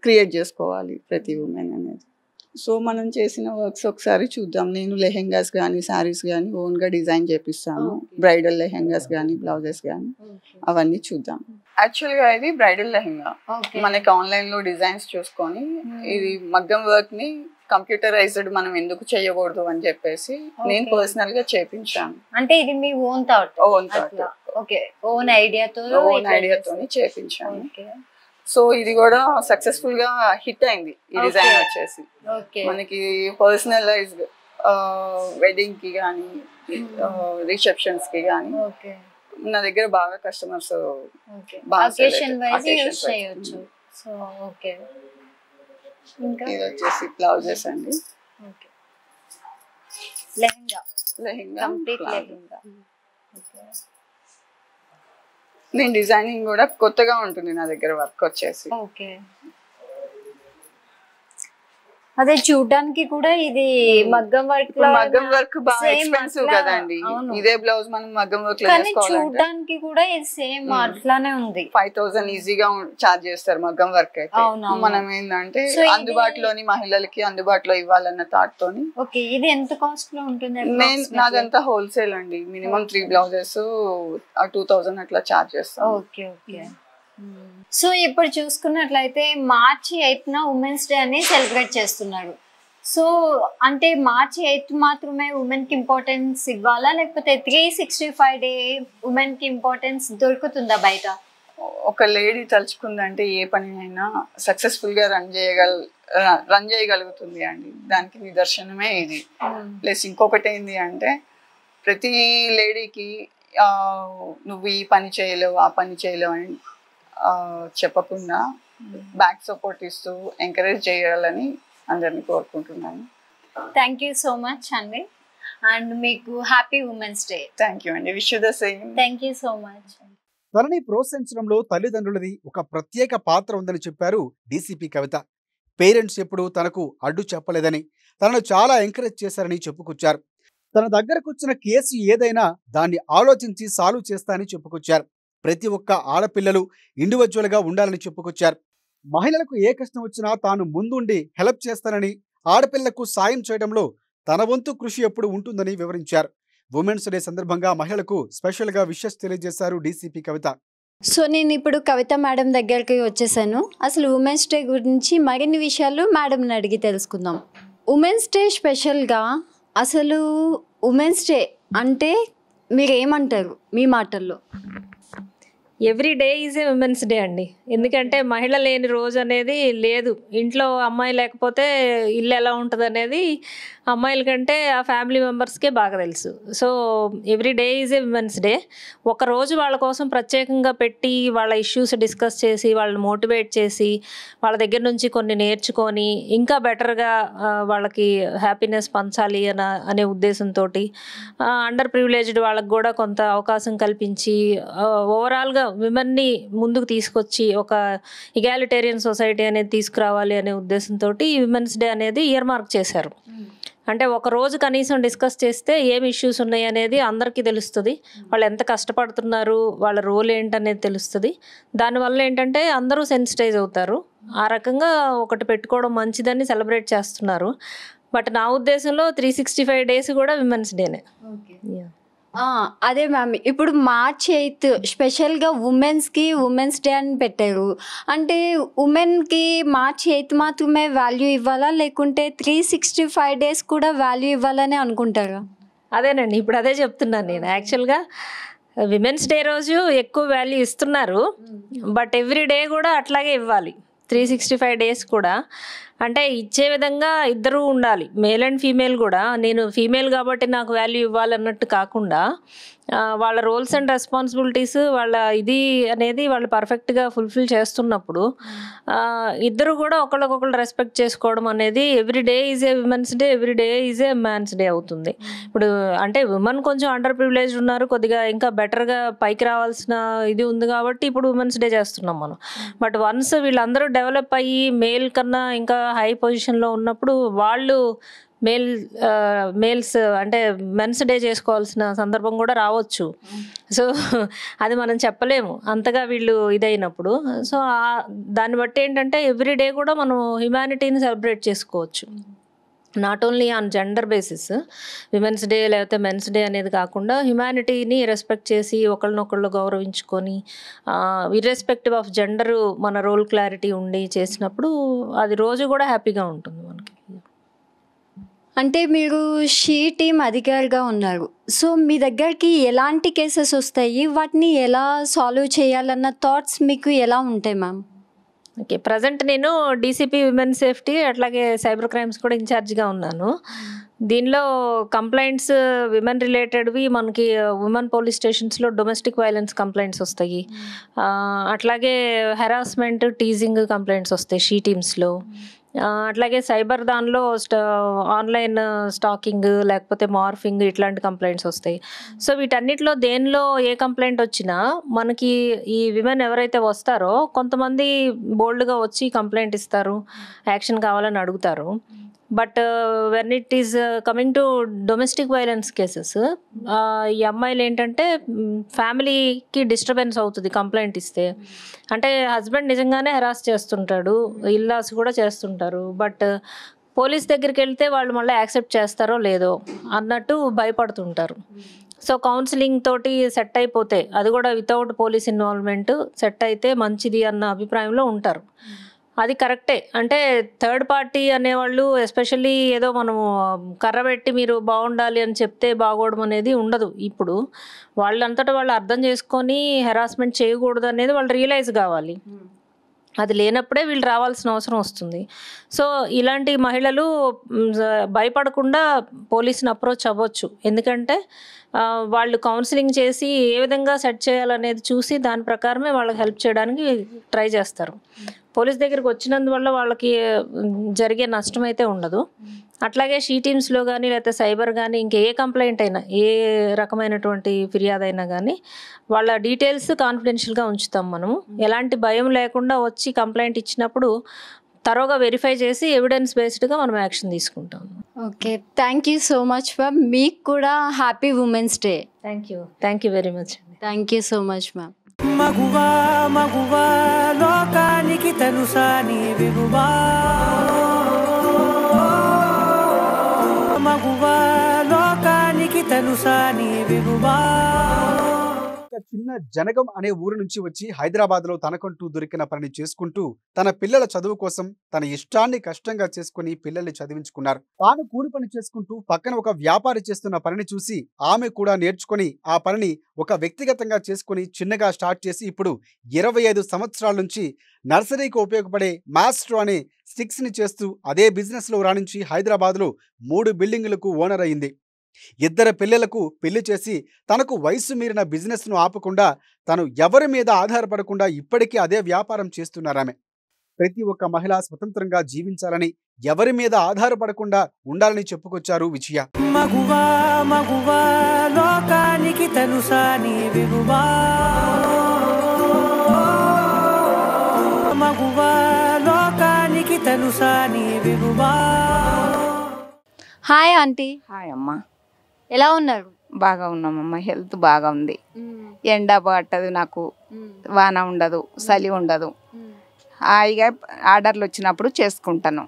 H: క్రియేట్ చేసుకోవాలి ప్రతి ఉమెన్ అనేది. సో మనం చేసిన వర్క్స్ ఒకసారి చూద్దాం. నేను లెహెంగాస్ కానీ శారీస్ కానీ ఓన్గా డిజైన్ చేపిస్తాను. బ్రైడల్ లెహెంగాస్ కానీ బ్లౌజెస్ కానీ అవన్నీ చూద్దాం. యాక్చువల్గా ఇది బ్రైడల్ లెహెంగా మనకి ఆన్లైన్లో డిజైన్స్ చూసుకొని ఇది మగ్గం వర్క్ని కంప్యూటరైజ్డ్ మనం ఎందుకు చేయకూడదు అని చెప్పేసి నేను పర్సనల్గా చేపించాను.
A: అంటే ఇది మీ ఓన్ థాట్? ఓన్ ఐడియాతో చేపించాను.
H: సో ఇది కూడా సక్సెస్ఫుల్ గా హిట్ అయింది. ఈ డిజైన్ వచ్చేసి మనకి పర్సనలైజ్డ్ వెడ్డింగ్ కి కానీ రిసెప్షన్స్ కి కానీ నా దగ్గర బాగా కస్టమర్స్ ఇది వచ్చేసి బ్లౌజెస్ అండి. లెహెంగా నేను డిజైనింగ్ కూడా కొత్తగా ఉంటుంది నా దగ్గర వర్క్ వచ్చేసి.
A: అదే చూడడానికి కూడా ఇది మగ్గం వర్క్
H: బాగా ఎక్స్పెన్సివ్ కదండి. ఇదే బ్లౌజ్ మనం మగ్గం వర్క్ లో
A: చూడడానికి కూడా ఇది సేమ్ అట్లానే ఉంది.
H: 5000 ఈజీగా చార్జ్ చేస్తారు మగ్గం వర్క్ అయితే. మనం ఏంటంటే అందుబాటులోని మహిళలకి అందుబాటులో ఇవ్వాలన్న థాట్ తోని.
A: ఓకే, ఇది ఎంత కాస్ట్ లో ఉంటుంది?
H: నాదంతా హోల్సేల్ అండి. మినిమం 3 బ్లౌజెస్ 2000 అట్లా చార్జ్ చేస్తాం.
A: Okay okay. సో ఇప్పుడు చూసుకున్నట్లయితే March 8న ఉమెన్స్ డే అని సెలబ్రేట్ చేస్తున్నారు. సో అంటే మార్చి 8 మాత్రమే ఉమెన్కి ఇంపార్టెన్స్ ఇవ్వాలా, లేకపోతే 365 డే ఉమెన్కి ఇంపార్టెన్స్ దొరుకుతుందా బయట?
H: ఒక లేడీ తలుచుకుందంటే ఏ పనినైనా సక్సెస్ఫుల్గా రన్ చేయగలుగుతుంది అండి. దానికి నిదర్శనమే ఇది. ప్లస్ ఇంకొకటి ఏంటి అంటే ప్రతి లేడీకి నువ్వు ఈ పని చేయలేవు ఆ పని చేయలేవు అని చెప్పకుండా బ్యాక్ సపోర్ట్ ఇస్తూ ఎంకరేజ్ చేయాలని అందరినీ కోరుకుంటున్నాను.
A: థ్యాంక్ యూ సో మచ్ అండి, అండ్ మీకు happy women's day.
H: Thank you అండి. Wish you the same.
A: Thank you so much.
C: తనని ప్రోత్సహించడంలో తల్లిదండ్రులది ఒక ప్రత్యేక పాత్ర ఉందని చెప్పారు డీసీపీ కవిత. పేరెంట్స్ ఎప్పుడూ తనకు అడ్డు చెప్పలేదని, తనను చాలా ఎంకరేజ్ చేశారని చెప్పుకొచ్చారు. తన దగ్గరకు వచ్చిన కేసు ఏదైనా దాన్ని ఆలోచించి సాల్వ్ చేస్తానని చెప్పుకొచ్చారు. ప్రతి ఒక్క ఆడపిల్లలు ఇండివిజువల్గా ఉండాలని చెప్పుకొచ్చారు. మహిళలకు ఏ కష్టం వచ్చినా తాను ముందుండి హెల్ప్ చేస్తానని, ఆడపిల్లలకు సాయం చేయడంలో తన వంతు కృషి ఎప్పుడు ఉంటుందని వివరించారు. ఉమెన్స్ డే సందర్భంగా మహిళలకు స్పెషల్గా విషెస్ తెలియజేశారు డీసీపీ కవిత.
A: సో నేను ఇప్పుడు కవిత మేడం దగ్గరికి వచ్చేసాను. అసలు ఉమెన్స్ డే గురించి మరిన్ని విషయాలు మేడంని అడిగి తెలుసుకుందాం. ఉమెన్స్ డే స్పెషల్గా అసలు ఉమెన్స్ డే అంటే మీరు ఏమంటారు మీ మాటల్లో?
I: Every day is A women's day అండి. ఎందుకంటే మహిళ లేని రోజు అనేది లేదు. ఇంట్లో అమ్మాయి లేకపోతే ఇల్లు ఎలా ఉంటుంది అనేది అమ్మాయిల కంటే ఆ ఫ్యామిలీ మెంబర్స్కే బాగా తెలుసు. So every day is A women's day. ఒకరోజు వాళ్ళ కోసం ప్రత్యేకంగా పెట్టి వాళ్ళ ఇష్యూస్ డిస్కస్ చేసి వాళ్ళని మోటివేట్ చేసి వాళ్ళ దగ్గర నుంచి కొన్ని నేర్చుకొని ఇంకా బెటర్గా వాళ్ళకి హ్యాపీనెస్ పంచాలి అనే ఉద్దేశంతో అండర్ ప్రివిలేజ్డ్ వాళ్ళకి కూడా కొంత అవకాశం కల్పించి ఓవరాల్గా విమెన్ని ముందుకు తీసుకొచ్చి ఒక ఇగాలిటేరియన్ సొసైటీ అనేది తీసుకురావాలి అనే ఉద్దేశంతో ఈ విమెన్స్ డే అనేది ఇయర్ మార్క్ చేశారు. అంటే ఒక రోజు కనీసం డిస్కస్ చేస్తే ఏం ఇష్యూస్ ఉన్నాయి అనేది అందరికీ తెలుస్తుంది. వాళ్ళు ఎంత కష్టపడుతున్నారు, వాళ్ళ రోల్ ఏంటనేది తెలుస్తుంది. దానివల్ల ఏంటంటే అందరూ సెన్సిటైజ్ అవుతారు. ఆ రకంగా ఒకటి పెట్టుకోవడం మంచిదని సెలబ్రేట్ చేస్తున్నారు. బట్ నా ఉద్దేశంలో 365 డేస్ కూడా విమెన్స్ డేనే.
A: అదే మ్యామ్, ఇప్పుడు మార్చి 8 స్పెషల్గా ఉమెన్స్ డే అని పెట్టారు. అంటే ఉమెన్కి మార్చి 8 మాత్రమే వాల్యూ ఇవ్వాలా, లేకుంటే 365 డేస్ కూడా వాల్యూ ఇవ్వాలని అనుకుంటారా?
I: అదేనండి, ఇప్పుడు అదే చెప్తున్నాను నేను. యాక్చువల్గా విమెన్స్ డే రోజు ఎక్కువ వాల్యూ ఇస్తున్నారు, బట్ ఎవ్రీ డే కూడా అట్లాగే ఇవ్వాలి. 365 డేస్ కూడా అంటే ఇచ్చే విధంగా ఇద్దరూ ఉండాలి, మేల్ అండ్ ఫీమేల్ కూడా. నేను ఫీమేల్ కాబట్టి నాకు వాల్యూ ఇవ్వాలన్నట్టు కాకుండా వాళ్ళ రోల్స్ అండ్ రెస్పాన్సిబిలిటీస్ వాళ్ళ ఇది అనేది వాళ్ళు పర్ఫెక్ట్గా ఫుల్ఫిల్ చేస్తున్నప్పుడు ఇద్దరు కూడా ఒకళ్ళకొకళ్ళు రెస్పెక్ట్ చేసుకోవడం అనేది every day is a women's day, every day is a man's day అవుతుంది. ఇప్పుడు అంటే ఉమెన్ కొంచెం అండర్ ప్రివిలేజ్డ్ ఉన్నారు, కొద్దిగా ఇంకా బెటర్గా పైకి రావాల్సిన ఇది ఉంది కాబట్టి ఇప్పుడు ఉమెన్స్ డే చేస్తున్నాం మనం. బట్ వన్స్ వీళ్ళందరూ డెవలప్ అయ్యి మేల్ కన్నా ఇంకా హై పొజిషన్లో ఉన్నప్పుడు వాళ్ళు మేల్స్ అంటే మెన్స్ డే చేసుకోవాల్సిన సందర్భం కూడా రావచ్చు. సో అది మనం చెప్పలేము అంతగా వీళ్ళు ఇదైనప్పుడు. సో దాన్ని బట్టి ఏంటంటే ఎవ్రీ డే కూడా మనం హ్యుమానిటీని సెలబ్రేట్ చేసుకోవచ్చు. Not only on gender basis women's day లేకపోతే మెన్స్ డే అనేది కాకుండా హ్యుమానిటీని రెస్పెక్ట్ చేసి ఒకళ్ళనొకళ్ళు గౌరవించుకొని ఇర్రెస్పెక్టివ్ ఆఫ్ జెండరు మన రోల్ క్లారిటీ ఉండి చేసినప్పుడు అది రోజు కూడా హ్యాపీగా ఉంటుంది మనకి.
A: అంటే మీరు షీ టీమ్ అధికారిగా ఉన్నారు. సో మీ దగ్గరికి ఎలాంటి కేసెస్ వస్తాయి, వాటిని ఎలా సాల్వ్ చేయాలన్న థాట్స్ మీకు ఎలా ఉంటాయి మ్యామ్?
I: ఓకే, ప్రజెంట్ నేను డీసీపీ విమెన్ సేఫ్టీ అట్లాగే సైబర్ క్రైమ్స్ కూడా ఇన్ఛార్జ్గా ఉన్నాను. దీనిలో కంప్లైంట్స్ విమెన్ రిలేటెడ్వి మనకి ఉమెన్ పోలీస్ స్టేషన్స్లో డొమెస్టిక్ వైలెన్స్ కంప్లైంట్స్ వస్తాయి, అట్లాగే హెరాస్మెంట్ టీజింగ్ కంప్లైంట్స్ వస్తాయి షీ టీమ్స్లో. అట్లాగే సైబర్ దానిలో ఆన్లైన్ స్టాకింగ్ లేకపోతే మార్ఫింగ్ ఇట్లాంటి కంప్లైంట్స్ వస్తాయి. సో వీటన్నిటిలో దేనిలో ఏ కంప్లైంట్ వచ్చినా మనకి ఈ విమెన్ ఎవరైతే వస్తారో కొంతమంది బోల్డ్గా వచ్చి కంప్లైంట్ ఇస్తారు, యాక్షన్ కావాలని అడుగుతారు. But when it is coming to domestic violence cases ఈ అమ్మాయిలు ఏంటంటే ఫ్యామిలీకి డిస్టర్బెన్స్ అవుతుంది కంప్లైంట్ ఇస్తే. అంటే హస్బెండ్ నిజంగానే హెరాస్ చేస్తుంటాడు, ఇల్లాస్ కూడా చేస్తుంటారు, బట్ పోలీస్ దగ్గరికి వెళ్తే వాళ్ళు మళ్ళీ యాక్సెప్ట్ చేస్తారో లేదో అన్నట్టు భయపడుతుంటారు. సో కౌన్సిలింగ్ తోటి సెట్ అయిపోతే, అది కూడా వితౌట్ పోలీస్ ఇన్వాల్వ్మెంట్ సెట్ అయితే మంచిది అన్న అభిప్రాయంలో ఉంటారు. అది కరెక్టే. అంటే థర్డ్ పార్టీ అనేవాళ్ళు ఎస్పెషల్లీ ఏదో మనము కర్ర పెట్టి మీరు బాగుండాలి అని చెప్తే బాగోవడం అనేది ఉండదు. ఇప్పుడు వాళ్ళంతటా వాళ్ళు అర్థం చేసుకొని హెరాస్మెంట్ చేయకూడదు అనేది వాళ్ళు రియలైజ్ కావాలి. అది లేనప్పుడే వీళ్ళు రావాల్సిన అవసరం వస్తుంది. సో ఇలాంటి మహిళలు భయపడకుండా పోలీసుని అప్రోచ్ అవ్వచ్చు. ఎందుకంటే వాళ్ళు కౌన్సిలింగ్ చేసి ఏ విధంగా సెట్ చేయాలనేది చూసి దాని ప్రకారమే వాళ్ళకి హెల్ప్ చేయడానికి ట్రై చేస్తారు. పోలీస్ దగ్గరికి వచ్చినందువల్ల వాళ్ళకి జరిగే నష్టం అయితే ఉండదు. అట్లాగే షీ టీమ్స్లో కానీ లేకపోతే సైబర్ కానీ ఇంకే కంప్లైంట్ అయినా ఏ రకమైనటువంటి ఫిర్యాదు అయినా కానీ వాళ్ళ డీటెయిల్స్ కాన్ఫిడెన్షియల్గా ఉంచుతాం మనము. ఎలాంటి భయం లేకుండా వచ్చి కంప్లైంట్ ఇచ్చినప్పుడు తరోగా వెరిఫై చేసి ఎవిడెన్స్ బేస్డ్గా మనం యాక్షన్ తీసుకుంటాం.
A: Okay, thank you so much ma'am. మీకు కూడా happy women's day.
I: Thank you very much.
A: Thank you so much ma'am.
B: మగువా మగువా లోకానికి తెలుసా నీ విలువా మగువా లోకానికి తెలుసా నీ విలువా.
C: ఒక చిన్న జనగం అనే ఊరు నుంచి వచ్చి హైదరాబాద్లో తనకంటూ దొరికిన పనిని చేసుకుంటూ తన పిల్లల చదువు కోసం తన ఇష్టాన్ని కష్టంగా చేసుకుని పిల్లల్ని చదివించుకున్నారు. తాను కూలి పని చేసుకుంటూ పక్కన ఒక వ్యాపారి చేస్తున్న పనిని చూసి ఆమె కూడా నేర్చుకొని ఆ పనిని ఒక వ్యక్తిగతంగా చేసుకుని చిన్నగా స్టార్ట్ చేసి ఇప్పుడు 25 సంవత్సరాల నుంచి నర్సరీకి ఉపయోగపడే మాస్ట్రో అనే స్టిక్స్ని చేస్తూ అదే బిజినెస్లో రాణించి హైదరాబాద్లో 3 బిల్డింగులకు ఓనర్ అయింది. 2 పిల్లలకు పెళ్లి చేసి తనకు వయసు మీరిన బిజినెస్ను ఆపకుండా తను ఎవరి మీద ఆధారపడకుండా ఇప్పటికీ అదే వ్యాపారం చేస్తున్నారామె. ప్రతి ఒక్క మహిళ స్వతంత్రంగా జీవించాలని ఎవరి మీద ఆధారపడకుండా ఉండాలని చెప్పుకొచ్చారు విజయ.
B: మగువా మగువా లోకానికి తెలుసా నీ విలువా మగువా లోకానికి తెలుసా నీ విలువా.
A: Hi aunty.
J: హాయ్ అమ్మా.
A: ఎలా ఉన్నారు?
J: బాగా ఉన్నామమ్మా. హెల్త్ బాగా ఉంది. ఎండ పట్టదు, నాకు వాన ఉండదు, చలి ఉండదు. హాయిగా ఆర్డర్లు వచ్చినప్పుడు చేసుకుంటాను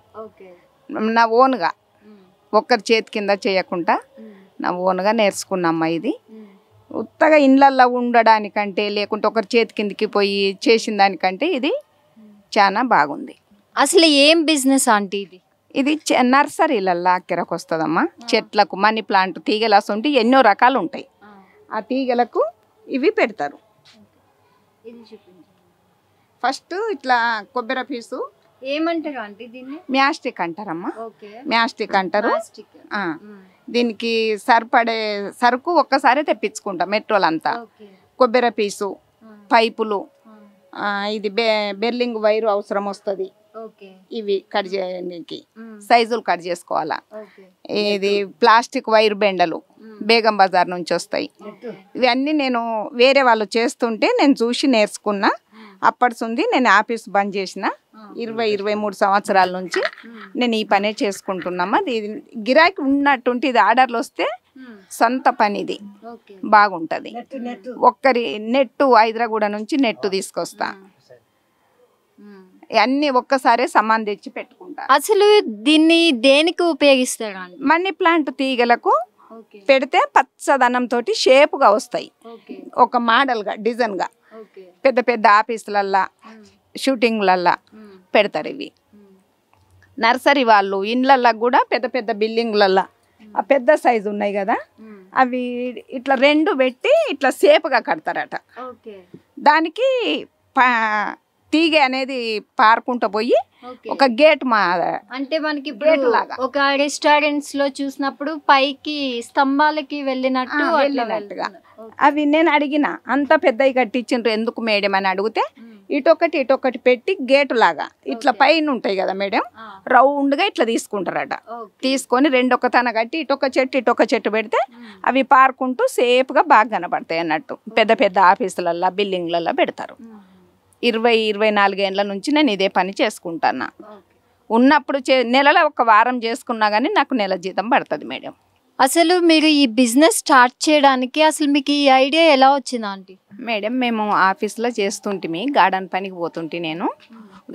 J: నా ఓన్గా, ఒక్కరి చేతి కింద చేయకుండా నా ఓన్గా నేర్చుకున్నమ్మా. ఇది ఉత్తగా ఇండ్లల్లో ఉండడానికంటే లేకుంటే ఒకరి చేతి కిందకి పోయి చేసిన దానికంటే ఇది చాలా బాగుంది.
A: అసలు ఏం బిజినెస్ ఆంటీ ఇది?
J: ఇది నర్సరీలల్లో అక్కరకు వస్తుందమ్మా. చెట్లకు మనీ ప్లాంట్ తీగలు అసంటే ఎన్నో రకాలు ఉంటాయి. ఆ తీగలకు ఇవి పెడతారు. ఫస్ట్ ఇట్లా కొబ్బరి పీసు
A: ఏమంటారు ఆంటీ దీన్ని?
J: మ్యాస్టిక్ అంటారమ్మా. మ్యాస్టిక్ అంటారు. దీనికి సరిపడే సరుకు ఒక్కసారి తెప్పించుకుంటాం. మెట్రోలంతా కొబ్బరి పీసు, పైపులు, ఇది బెర్లింగ్ వైరు అవసరం వస్తుంది. ఇవి కట్ చేయడానికి సైజులు కట్ చేసుకోవాలా. ఇది ప్లాస్టిక్ వైర్ బెండలు బేగం బజార్ నుంచి వస్తాయి. ఇవన్నీ నేను వేరే వాళ్ళు చేస్తుంటే నేను చూసి నేర్చుకున్నా. అప్పటి నేను ఆఫీస్ బంద్ చేసిన 23 సంవత్సరాల నుంచి నేను ఈ పనే చేసుకుంటున్నామా. ఇది గిరాకీ ఉన్నట్టుంటే ఇది ఆర్డర్లు వస్తే సొంత పని, ఇది బాగుంటుంది. ఒక్కరి నెట్టు హైదరాబాద్ నుంచి నెట్టు తీసుకొస్తా. అన్ని ఒక్కసారే సమాన్ తెచ్చి పెట్టుకుంటా.
A: అసలు దీన్ని దేనికి ఉపయోగిస్తారు?
J: మనీ ప్లాంట్ తీగలకు పెడితే పచ్చదనం తోటి షేపుగా వస్తాయి. ఒక మోడల్గా డిజైన్గా పెద్ద పెద్ద ఆఫీసులల్లా షూటింగ్లల్లా పెడతారు. ఇవి నర్సరీ వాళ్ళు ఇండ్లల్లో కూడా పెద్ద పెద్ద బిల్డింగ్లల్లో ఆ పెద్ద సైజు ఉన్నాయి కదా, అవి ఇట్లా 2 పెట్టి ఇట్లా షేపుగా కడతారట. దానికి తీగ అనేది పారుకుంటూ పోయి ఒక గేట్
A: అంటే మనకి ఒక రెస్టారెంట్స్ లో చూసినప్పుడు పైకి స్తంభాలకి వెళ్ళినట్టుగా
J: అవి నేను అడిగిన అంత పెద్దవి కట్టించిండ్రు ఎందుకు మేడం అని అడిగితే ఇటొకటి పెట్టి గేటు లాగా ఇట్లా పైన ఉంటాయి కదా మేడం, రౌండ్ గా ఇట్లా తీసుకుంటారట. తీసుకొని 2 ఒక్కతన కట్టి ఇటొక చెట్టు పెడితే అవి పారుకుంటూ సేఫ్ గా బాగా కనపడతాయి అన్నట్టు. పెద్ద పెద్ద ఆఫీసులల్లో బిల్డింగ్లలో పెడతారు. 24 ఏళ్ళ నుంచి నేను ఇదే పని చేసుకుంటాను. ఉన్నప్పుడు నెలలో 1 వారం చేసుకున్నా కానీ నాకు నెల జీతం పడుతుంది మేడం.
A: అసలు మీరు ఈ బిజినెస్ స్టార్ట్ చేయడానికి అసలు మీకు ఈ ఐడియా ఎలా వచ్చిందా ఆంటీ?
J: మేడం మేము ఆఫీస్లో చేస్తుంటే గార్డెన్ పనికి పోతుంటే నేను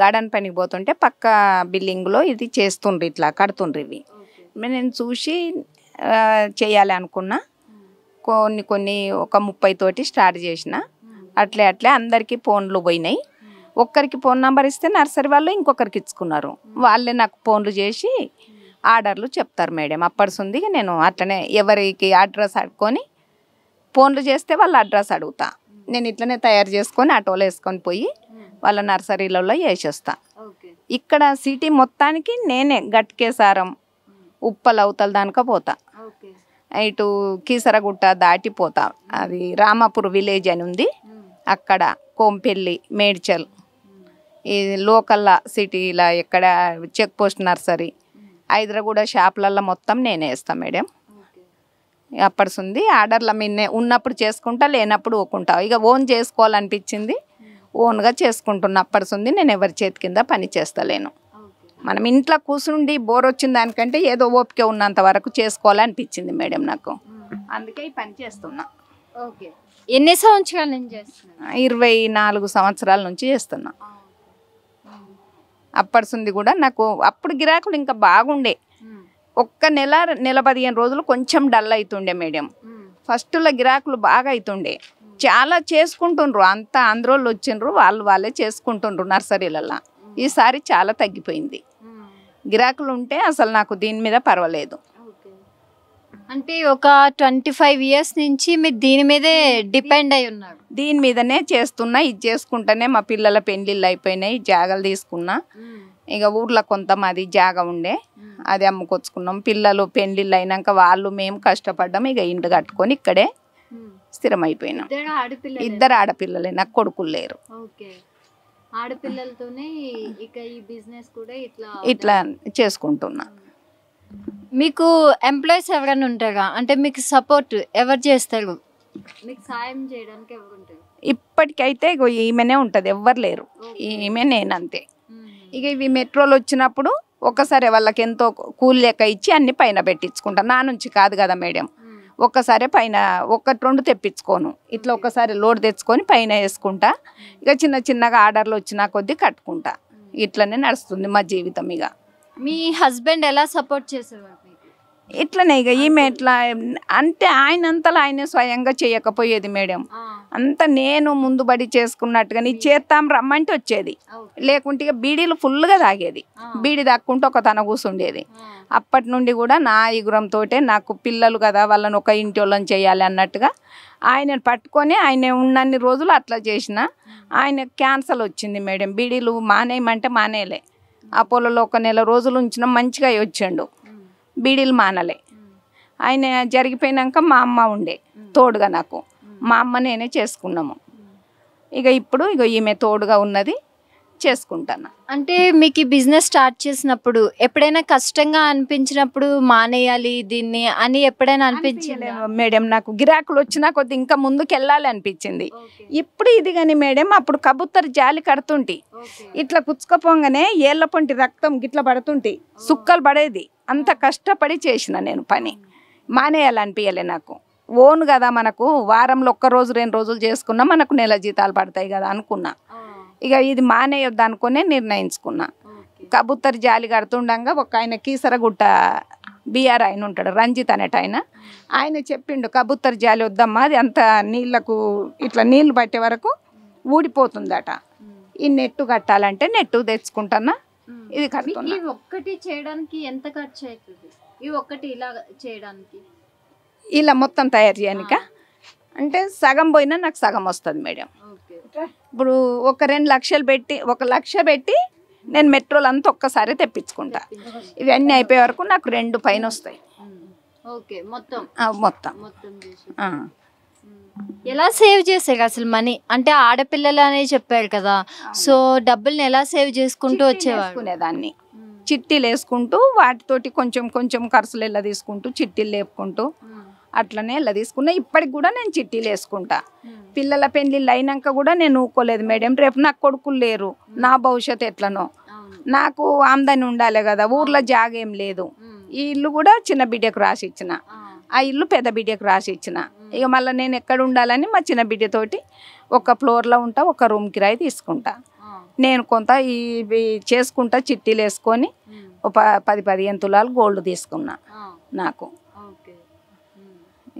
J: గార్డెన్ పనికి పోతుంటే పక్క బిల్డింగ్లో ఇది చేస్తుండ్రు, ఇట్లా కడుతుండ్రు. ఇవి నేను చూసి చేయాలి అనుకున్నా. కొన్ని ఒక 30 తోటి స్టార్ట్ చేసిన. అట్లే అందరికీ ఫోన్లు పోయినాయి. ఒక్కరికి ఫోన్ నెంబర్ ఇస్తే నర్సరీ వాళ్ళు ఇంకొకరికి ఇచ్చుకున్నారు. వాళ్ళే నాకు ఫోన్లు చేసి ఆర్డర్లు చెప్తారు మేడం. అప్పటి ఉంది నేను అట్లనే ఎవరికి అడ్రస్ అడుక్కొని ఫోన్లు చేస్తే వాళ్ళ అడ్రస్ అడుగుతా. నేను ఇట్లనే తయారు చేసుకొని ఆటోలో వేసుకొని పోయి వాళ్ళ నర్సరీలలో వేసేస్తా. ఇక్కడ సిటీ మొత్తానికి నేనే గట్కేసారం ఉప్పల్ అవతల దానిక పోతా. ఇటు కీసరగుట్ట దాటిపోతా. అది రామాపూర్ విలేజ్ అని ఉంది, అక్కడ కోంపెల్లి, మేడ్చల్, ఈ లోకల్ సిటీలో ఎక్కడ చెక్ పోస్ట్ నర్సరీ, హైదరాబాద్ షాపులలో మొత్తం నేనే వేస్తాను మేడం. అప్పటి ఉంది ఆర్డర్ల మీదే ఉన్నప్పుడు చేసుకుంటా, లేనప్పుడు ఊకుంటా. ఇక ఓన్ చేసుకోవాలనిపించింది, ఓన్గా చేసుకుంటున్నా. అప్పటి ఉంది నేను ఎవరి చేతి కింద పని చేస్తలేను. మనం ఇంట్లో కూర్చుండి బోర్ వచ్చిన దానికంటే ఏదో ఓపిక ఉన్నంత వరకు చేసుకోవాలనిపించింది మేడం నాకు. అందుకే ఈ పని చేస్తున్నా.
A: ఓకే, ఎన్ని సంవత్సరాల నుంచి చేస్తున్నా?
J: 24 సంవత్సరాల నుంచి చేస్తున్నా. అప్పటి ఉంది కూడా నాకు అప్పుడు గిరాకులు ఇంకా బాగుండే. ఒక్క నెల 15 రోజులు కొంచెం డల్ అవుతుండే మేడం. ఫస్ట్లో గిరాకులు బాగా అవుతుండే, చాలా చేసుకుంటుండ్రు. అంతా ఆంధ్రోళ్ళు వచ్చిండ్రు, వాళ్ళే చేసుకుంటుండ్రు నర్సరీలలో. ఈసారి చాలా తగ్గిపోయింది. గిరాకులు ఉంటే అసలు నాకు దీని మీద పర్వాలేదు.
A: అంటే ఒక 25 years నుంచి మీరు దీని మీదే డిపెండ్ అయి ఉన్నారు?
J: దీని మీదనే చేస్తున్నా. ఇది చేసుకుంటానే మా పిల్లల పెళ్ళిళ్ళు అయిపోయినాయి, జాగాలు తీసుకున్నా. ఇక ఊర్లో కొంత మాది జాగా ఉండే, అది అమ్ముకొచ్చుకున్నాం. పిల్లలు పెళ్ళిళ్ళు అయినాక వాళ్ళు మేము కష్టపడ్డాం. ఇక ఇంటి కట్టుకొని ఇక్కడే స్థిరమైపోయినాం. 2 ఆడపిల్లలే, నాకు కొడుకులు లేరు.
A: ఆడపిల్లలతోనే ఇక ఈ బిజినెస్ కూడా
J: ఇట్లా చేసుకుంటున్నా.
A: మీకు ఎంప్లాయీస్ ఎవరైనా ఉంటారా? అంటే మీకు సపోర్ట్ ఎవరు చేస్తారు? మీకు సాయం చేయడానికి ఎవరు ఉంటారు?
J: ఇప్పటికైతే ఇగో ఈమెనే ఉంటుంది, ఎవ్వరు లేరు. ఈమె నేనంతే. ఇక ఇవి మెట్రోలు వచ్చినప్పుడు ఒక్కసారి వాళ్ళకి ఎంతో కూలి లెక్క ఇచ్చి అన్ని పైన పెట్టించుకుంటా. నా నుంచి కాదు కదా మేడం, ఒక్కసారి పైన 1-2 తెప్పించుకోను. ఇట్లా ఒక్కసారి లోడ్ తెచ్చుకొని పైన వేసుకుంటా. ఇక చిన్నగా ఆర్డర్లు వచ్చినా కొద్దీ కట్టుకుంటా. ఇట్లనే నడుస్తుంది మా జీవితం. ఇక
A: మీ హస్బెండ్ ఎలా సపోర్ట్ చేసేవారు?
J: ఇట్లనే ఇక ఈమె ఎట్లా అంటే ఆయనంతలో ఆయనే స్వయంగా చేయకపోయేది మేడం. అంత నేను ముందు బడి చేసుకున్నట్టుగా నీ చేస్తాం రమ్మంటే వచ్చేది, లేకుంటే ఇక బీడీలు ఫుల్గా తాగేది. బీడీ తాక్కుంటూ ఒక తన కూర్చుండేది. అప్పటి నుండి కూడా నా ఈగురంతో నాకు పిల్లలు కదా, వాళ్ళని ఒక ఇంటి వాళ్ళని చేయాలి అన్నట్టుగా ఆయనను పట్టుకొని ఆయన ఉన్నన్ని రోజులు అట్లా చేసిన. ఆయన క్యాన్సర్ వచ్చింది మేడం. బీడీలు మానేయమంటే మానేయలే. అపోలోలో 1 నెల రోజులు ఉంచిన, మంచిగా వచ్చిండు. బీడీలు మానలే. ఆయన జరిగిపోయినాక మా అమ్మ ఉండే తోడుగా నాకు. మా అమ్మ నేనే చేసుకున్నాము. ఇక ఇప్పుడు ఈమె తోడుగా ఉన్నది, చేసుకుంటాను.
A: అంటే మీకు ఈ బిజినెస్ స్టార్ట్ చేసినప్పుడు ఎప్పుడైనా కష్టంగా అనిపించినప్పుడు మానేయాలి దీన్ని అని ఎప్పుడైనా అనిపించింది
J: మేడం? నాకు గిరాకులు వచ్చినా కొద్ది ఇంకా ముందుకు వెళ్ళాలి అనిపించింది. ఇప్పుడు ఇది కానీ మేడం, అప్పుడు కబుత్తరు జాలి కడుతుంటి, ఇట్లా కుచ్చుకపోగానే ఏళ్ళ పొంటి రక్తం గిట్లా పడుతుంటి, సుక్కలు పడేది. అంత కష్టపడి చేసిన నేను పని. మానేయాలనిపించలే నాకు. ఓన్ కదా, మనకు వారంలో 1 రోజు 2 రోజులు చేసుకున్నా మనకు నెల జీతాలు పడతాయి కదా అనుకున్నా. ఇక ఇది మానేయొద్దు అనుకునే నిర్ణయించుకున్నా. కబుత్తర్ జాలి కడుతుండగా ఒక ఆయన కీసరగుట్ట బీఆర్ ఆయన ఉంటాడు, రంజిత్ అనేట ఆయన చెప్పిండు, కబుత్తర్ జాలి వద్దమ్మా, అది అంత నీళ్లకు ఇట్లా నీళ్లు పట్టే వరకు ఊడిపోతుందట. ఈ నెట్టు కట్టాలంటే నెట్టు తెచ్చుకుంటున్నా. ఇది కడుతున్నా.
A: ఒక్కటి చేయడానికి ఎంత ఖర్చు అవుతుంది? ఈ ఒక్కటి ఇలా చేయడానికి,
J: ఇలా మొత్తం తయారు చేయడానిక అంటే సగం పోయినా నాకు సగం వస్తుంది మేడం. ఇప్పుడు ఒక 2 లక్షలు పెట్టి 1 లక్ష పెట్టి నేను మెట్రోలు అంతా ఒక్కసారి తెప్పించుకుంటా. ఇవన్నీ అయిపోయే వరకు నాకు 2 పైన వస్తాయి. మొత్తం
A: ఎలా సేవ్ చేసారు అసలు మనీ? అంటే ఆడపిల్లలు అనే చెప్పారు కదా, సో డబ్బుల్ని ఎలా సేవ్ చేసుకుంటూ
J: వచ్చేవాళ్ళని? చిట్టీలు వేసుకుంటూ వాటితోటి కొంచెం ఖర్చులు ఎలా తీసుకుంటూ చిట్టీలు లేపుకుంటూ అట్లనే ఇలా తీసుకున్నా. ఇప్పటికి కూడా నేను చిట్టీలు వేసుకుంటా. పిల్లల పెళ్ళిళ్ళు అయినాక కూడా నేను ఊకోలేదు మేడం. రేపు నాకు కొడుకులు లేరు, నా భవిష్యత్తు ఎట్లనో, నాకు ఆమ్దాని ఉండాలి కదా. ఊర్లో జాగేం లేదు. ఈ ఇల్లు కూడా చిన్న బిడ్డకు రాసి ఇచ్చిన, ఆ ఇల్లు పెద్ద బిడ్డకు రాసి ఇచ్చిన. ఇక మళ్ళీ నేను ఎక్కడ ఉండాలని మా చిన్న బిడ్డతోటి 1 ఫ్లోర్లో ఉంటా, 1 రూమ్ కిరాయి తీసుకుంటా. నేను కొంత ఇవి చేసుకుంటా, చిట్టీలు వేసుకొని 10-15 తులాలు గోల్డ్ తీసుకున్నా నాకు.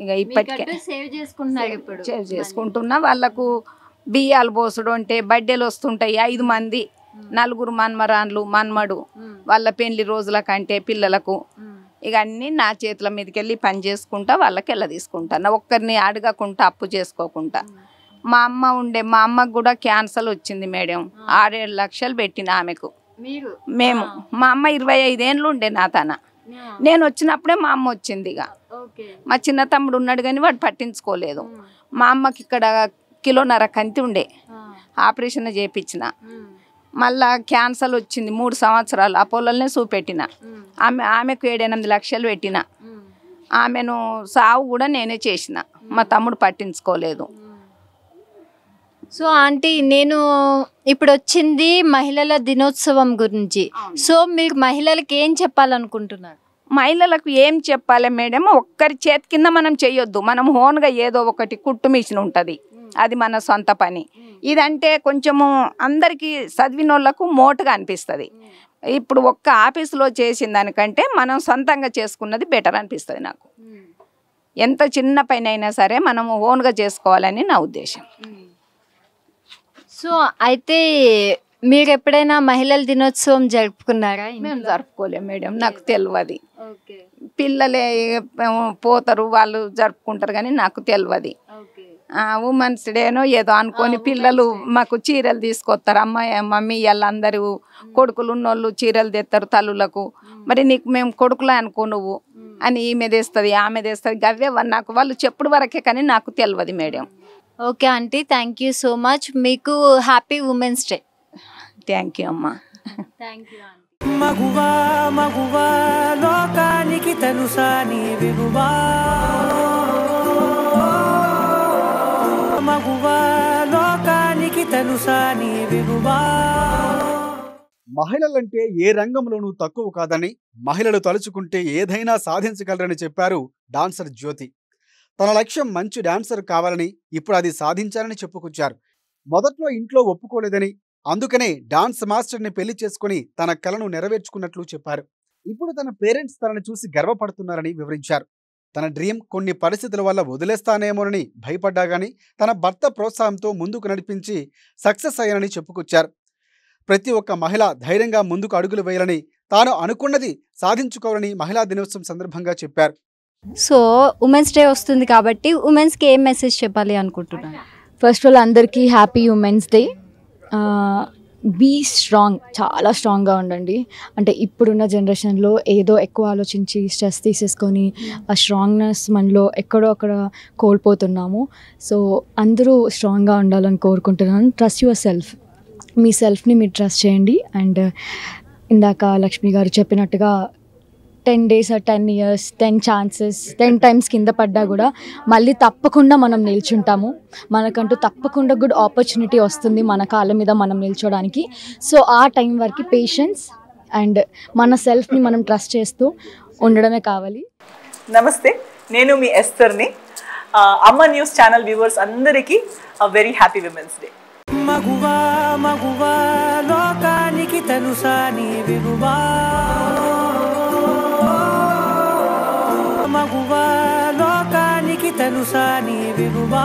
J: ఇక ఇప్పటికే సేవ్ చేసుకుంటున్నా. వాళ్ళకు బియ్యాలు పోసుడు అంటే బర్త్డేలు వస్తుంటాయి 5 మంది 4 మన్మరాన్లు మన్మడు వాళ్ళ పెళ్లి రోజుల కంటే పిల్లలకు ఇక అన్నీ నా చేతుల మీదకి వెళ్ళి పని చేసుకుంటా వాళ్ళకి వెళ్ళ తీసుకుంటా ఒక్కరిని అడగకుండా అప్పు చేసుకోకుండా మా అమ్మకు కూడా క్యాన్సర్ వచ్చింది మేడం 6-7 లక్షలు పెట్టిన ఆమెకు మేము మా అమ్మ 25 ఏళ్ళు ఉండే నా నేను వచ్చినప్పుడే మా అమ్మ వచ్చింది ఇక మా చిన్న తమ్ముడు ఉన్నాడు కానీ వాడు పట్టించుకోలేదు మా అమ్మకి ఇక్కడ 1.5 కిలో కంతి ఉండే ఆపరేషన్ చేయించిన మళ్ళా క్యాన్సర్ వచ్చింది 3 సంవత్సరాలు అపోలోనే చూపెట్టిన ఆమెకు 7-8 లక్షలు పెట్టిన ఆమెను సావు కూడా నేనే చేసిన మా తమ్ముడు పట్టించుకోలేదు.
A: సో ఆంటీ నేను ఇప్పుడు వచ్చింది మహిళల దినోత్సవం గురించి. సో మీరు మహిళలకు ఏం చెప్పాలనుకుంటున్నారు?
J: మహిళలకు ఏం చెప్పాలి మేడం, ఒక్కరి చేతి కింద మనం చేయొద్దు. మనం ఓన్గా ఏదో ఒకటి కుట్టు మిషన్ ఉంటుంది, అది మన సొంత పని. ఇదంటే కొంచెము అందరికీ చదివిన వాళ్ళకు మోటుగా అనిపిస్తుంది. ఇప్పుడు ఒక్క ఆఫీసులో చేసిన దానికంటే మనం సొంతంగా చేసుకున్నది బెటర్ అనిపిస్తుంది నాకు. ఎంత చిన్న పని అయినా సరే మనం ఓన్గా చేసుకోవాలని నా ఉద్దేశం.
A: సో అయితే మీరు ఎప్పుడైనా మహిళల దినోత్సవం జరుపుకున్నారా?
J: మేము జరుపుకోలేము మేడం, నాకు తెలియదు. పిల్లలే పోతారు వాళ్ళు జరుపుకుంటారు కానీ నాకు తెలియదు. ఉమెన్స్ డేనో ఏదో అనుకొని పిల్లలు మాకు చీరలు తీసుకొస్తారు, అమ్మాయి మమ్మీ వాళ్ళందరూ కొడుకులు ఉన్నోళ్ళు చీరలు తెస్తారు తల్లులకు. మరి నీకు మేము కొడుకులే అనుకో నువ్వు అని ఈమె తెస్తుంది ఆమె తెస్తుంది, గవ్వే నాకు వాళ్ళు చెప్పుడు వరకే కానీ నాకు తెలియదు madam.
A: Okay aunty, thank you so much. మీకు happy women's day.
J: Thank you అమ్మా.
A: Thank you aunty.
B: మగువా మగువా లోకానికి తెలుసా నీ విలువా, మగువా లోకానికి తెలుసా నీ విలువా.
C: మహిళలంటే ఏ రంగంలోనూ తక్కువ కాదని, మహిళలు తలుచుకుంటే ఏదైనా సాధించగలరని చెప్పారు డాన్సర్ జ్యోతి. తన లక్ష్యం మంచి డాన్సర్ కావాలని, ఇప్పుడు అది సాధించాలని చెప్పుకొచ్చారు. మొదట్లో ఇంట్లో ఒప్పుకోలేదని, అందుకనే డాన్స్ మాస్టర్ని పెళ్లి చేసుకుని తన కలను నెరవేర్చుకున్నట్లు చెప్పారు. ఇప్పుడు తన పేరెంట్స్ తనని చూసి గర్వపడుతున్నారని వివరించారు. తన డ్రీమ్ కొన్ని పరిస్థితుల వల్ల వదిలేస్తానేమోనని భయపడ్డా గానీ తన భర్త ప్రోత్సాహంతో ముందుకు నడిపించి సక్సెస్ అయ్యానని చెప్పుకొచ్చారు. ప్రతి ఒక్క మహిళ ధైర్యంగా ముందుకు అడుగులు వేయాలని, తాను అనుకున్నది సాధించుకోవాలని మహిళా దినోత్సవం సందర్భంగా చెప్పారు.
A: సో ఉమెన్స్ డే వస్తుంది కాబట్టి ఉమెన్స్కి ఏం మెసేజ్ చెప్పాలి అనుకుంటున్నాను?
K: ఫస్ట్ ఆఫ్ ఆల్ అందరికీ happy women's day. Be strong, చాలా స్ట్రాంగ్గా ఉండండి. అంటే ఇప్పుడున్న జనరేషన్లో ఏదో ఎక్కువ ఆలోచించి స్ట్రెస్ తీసేసుకొని ఆ స్ట్రాంగ్నెస్ మనలో ఎక్కడో అక్కడ కోల్పోతున్నాము. సో అందరూ స్ట్రాంగ్గా ఉండాలని కోరుకుంటున్నాను. ట్రస్ట్ యువర్ సెల్ఫ్, మీ సెల్ఫ్ని మీరు ట్రస్ట్ చేయండి. అండ్ ఇందాక లక్ష్మి గారు చెప్పినట్టుగా 10 days or 10 years 10 chances 10 times కింద పడ్డా కూడా మళ్ళీ తప్పకుండా మనం నిల్చుంటాము. మనకంటూ తప్పకుండా గుడ్ ఆపర్చునిటీ వస్తుంది మన కాళ్ళ మీద మనం నిల్చోడానికి. సో ఆ టైం వరకు పేషెన్స్ అండ్ మన సెల్ఫ్ని మనం ట్రస్ట్ చేస్తూ ఉండడమే కావాలి.
L: నమస్తే, నేను మీ ఎస్తర్ని. అమ్మ న్యూస్ ఛానల్ వ్యూవర్స్ అందరికీ వెరీ హ్యాపీ విమెన్స్ డే.
B: మగువా మగువా లోకానికి తెలుసా నీ విలువా, మగువా లోకానికి తెలుసా నీ విలువా.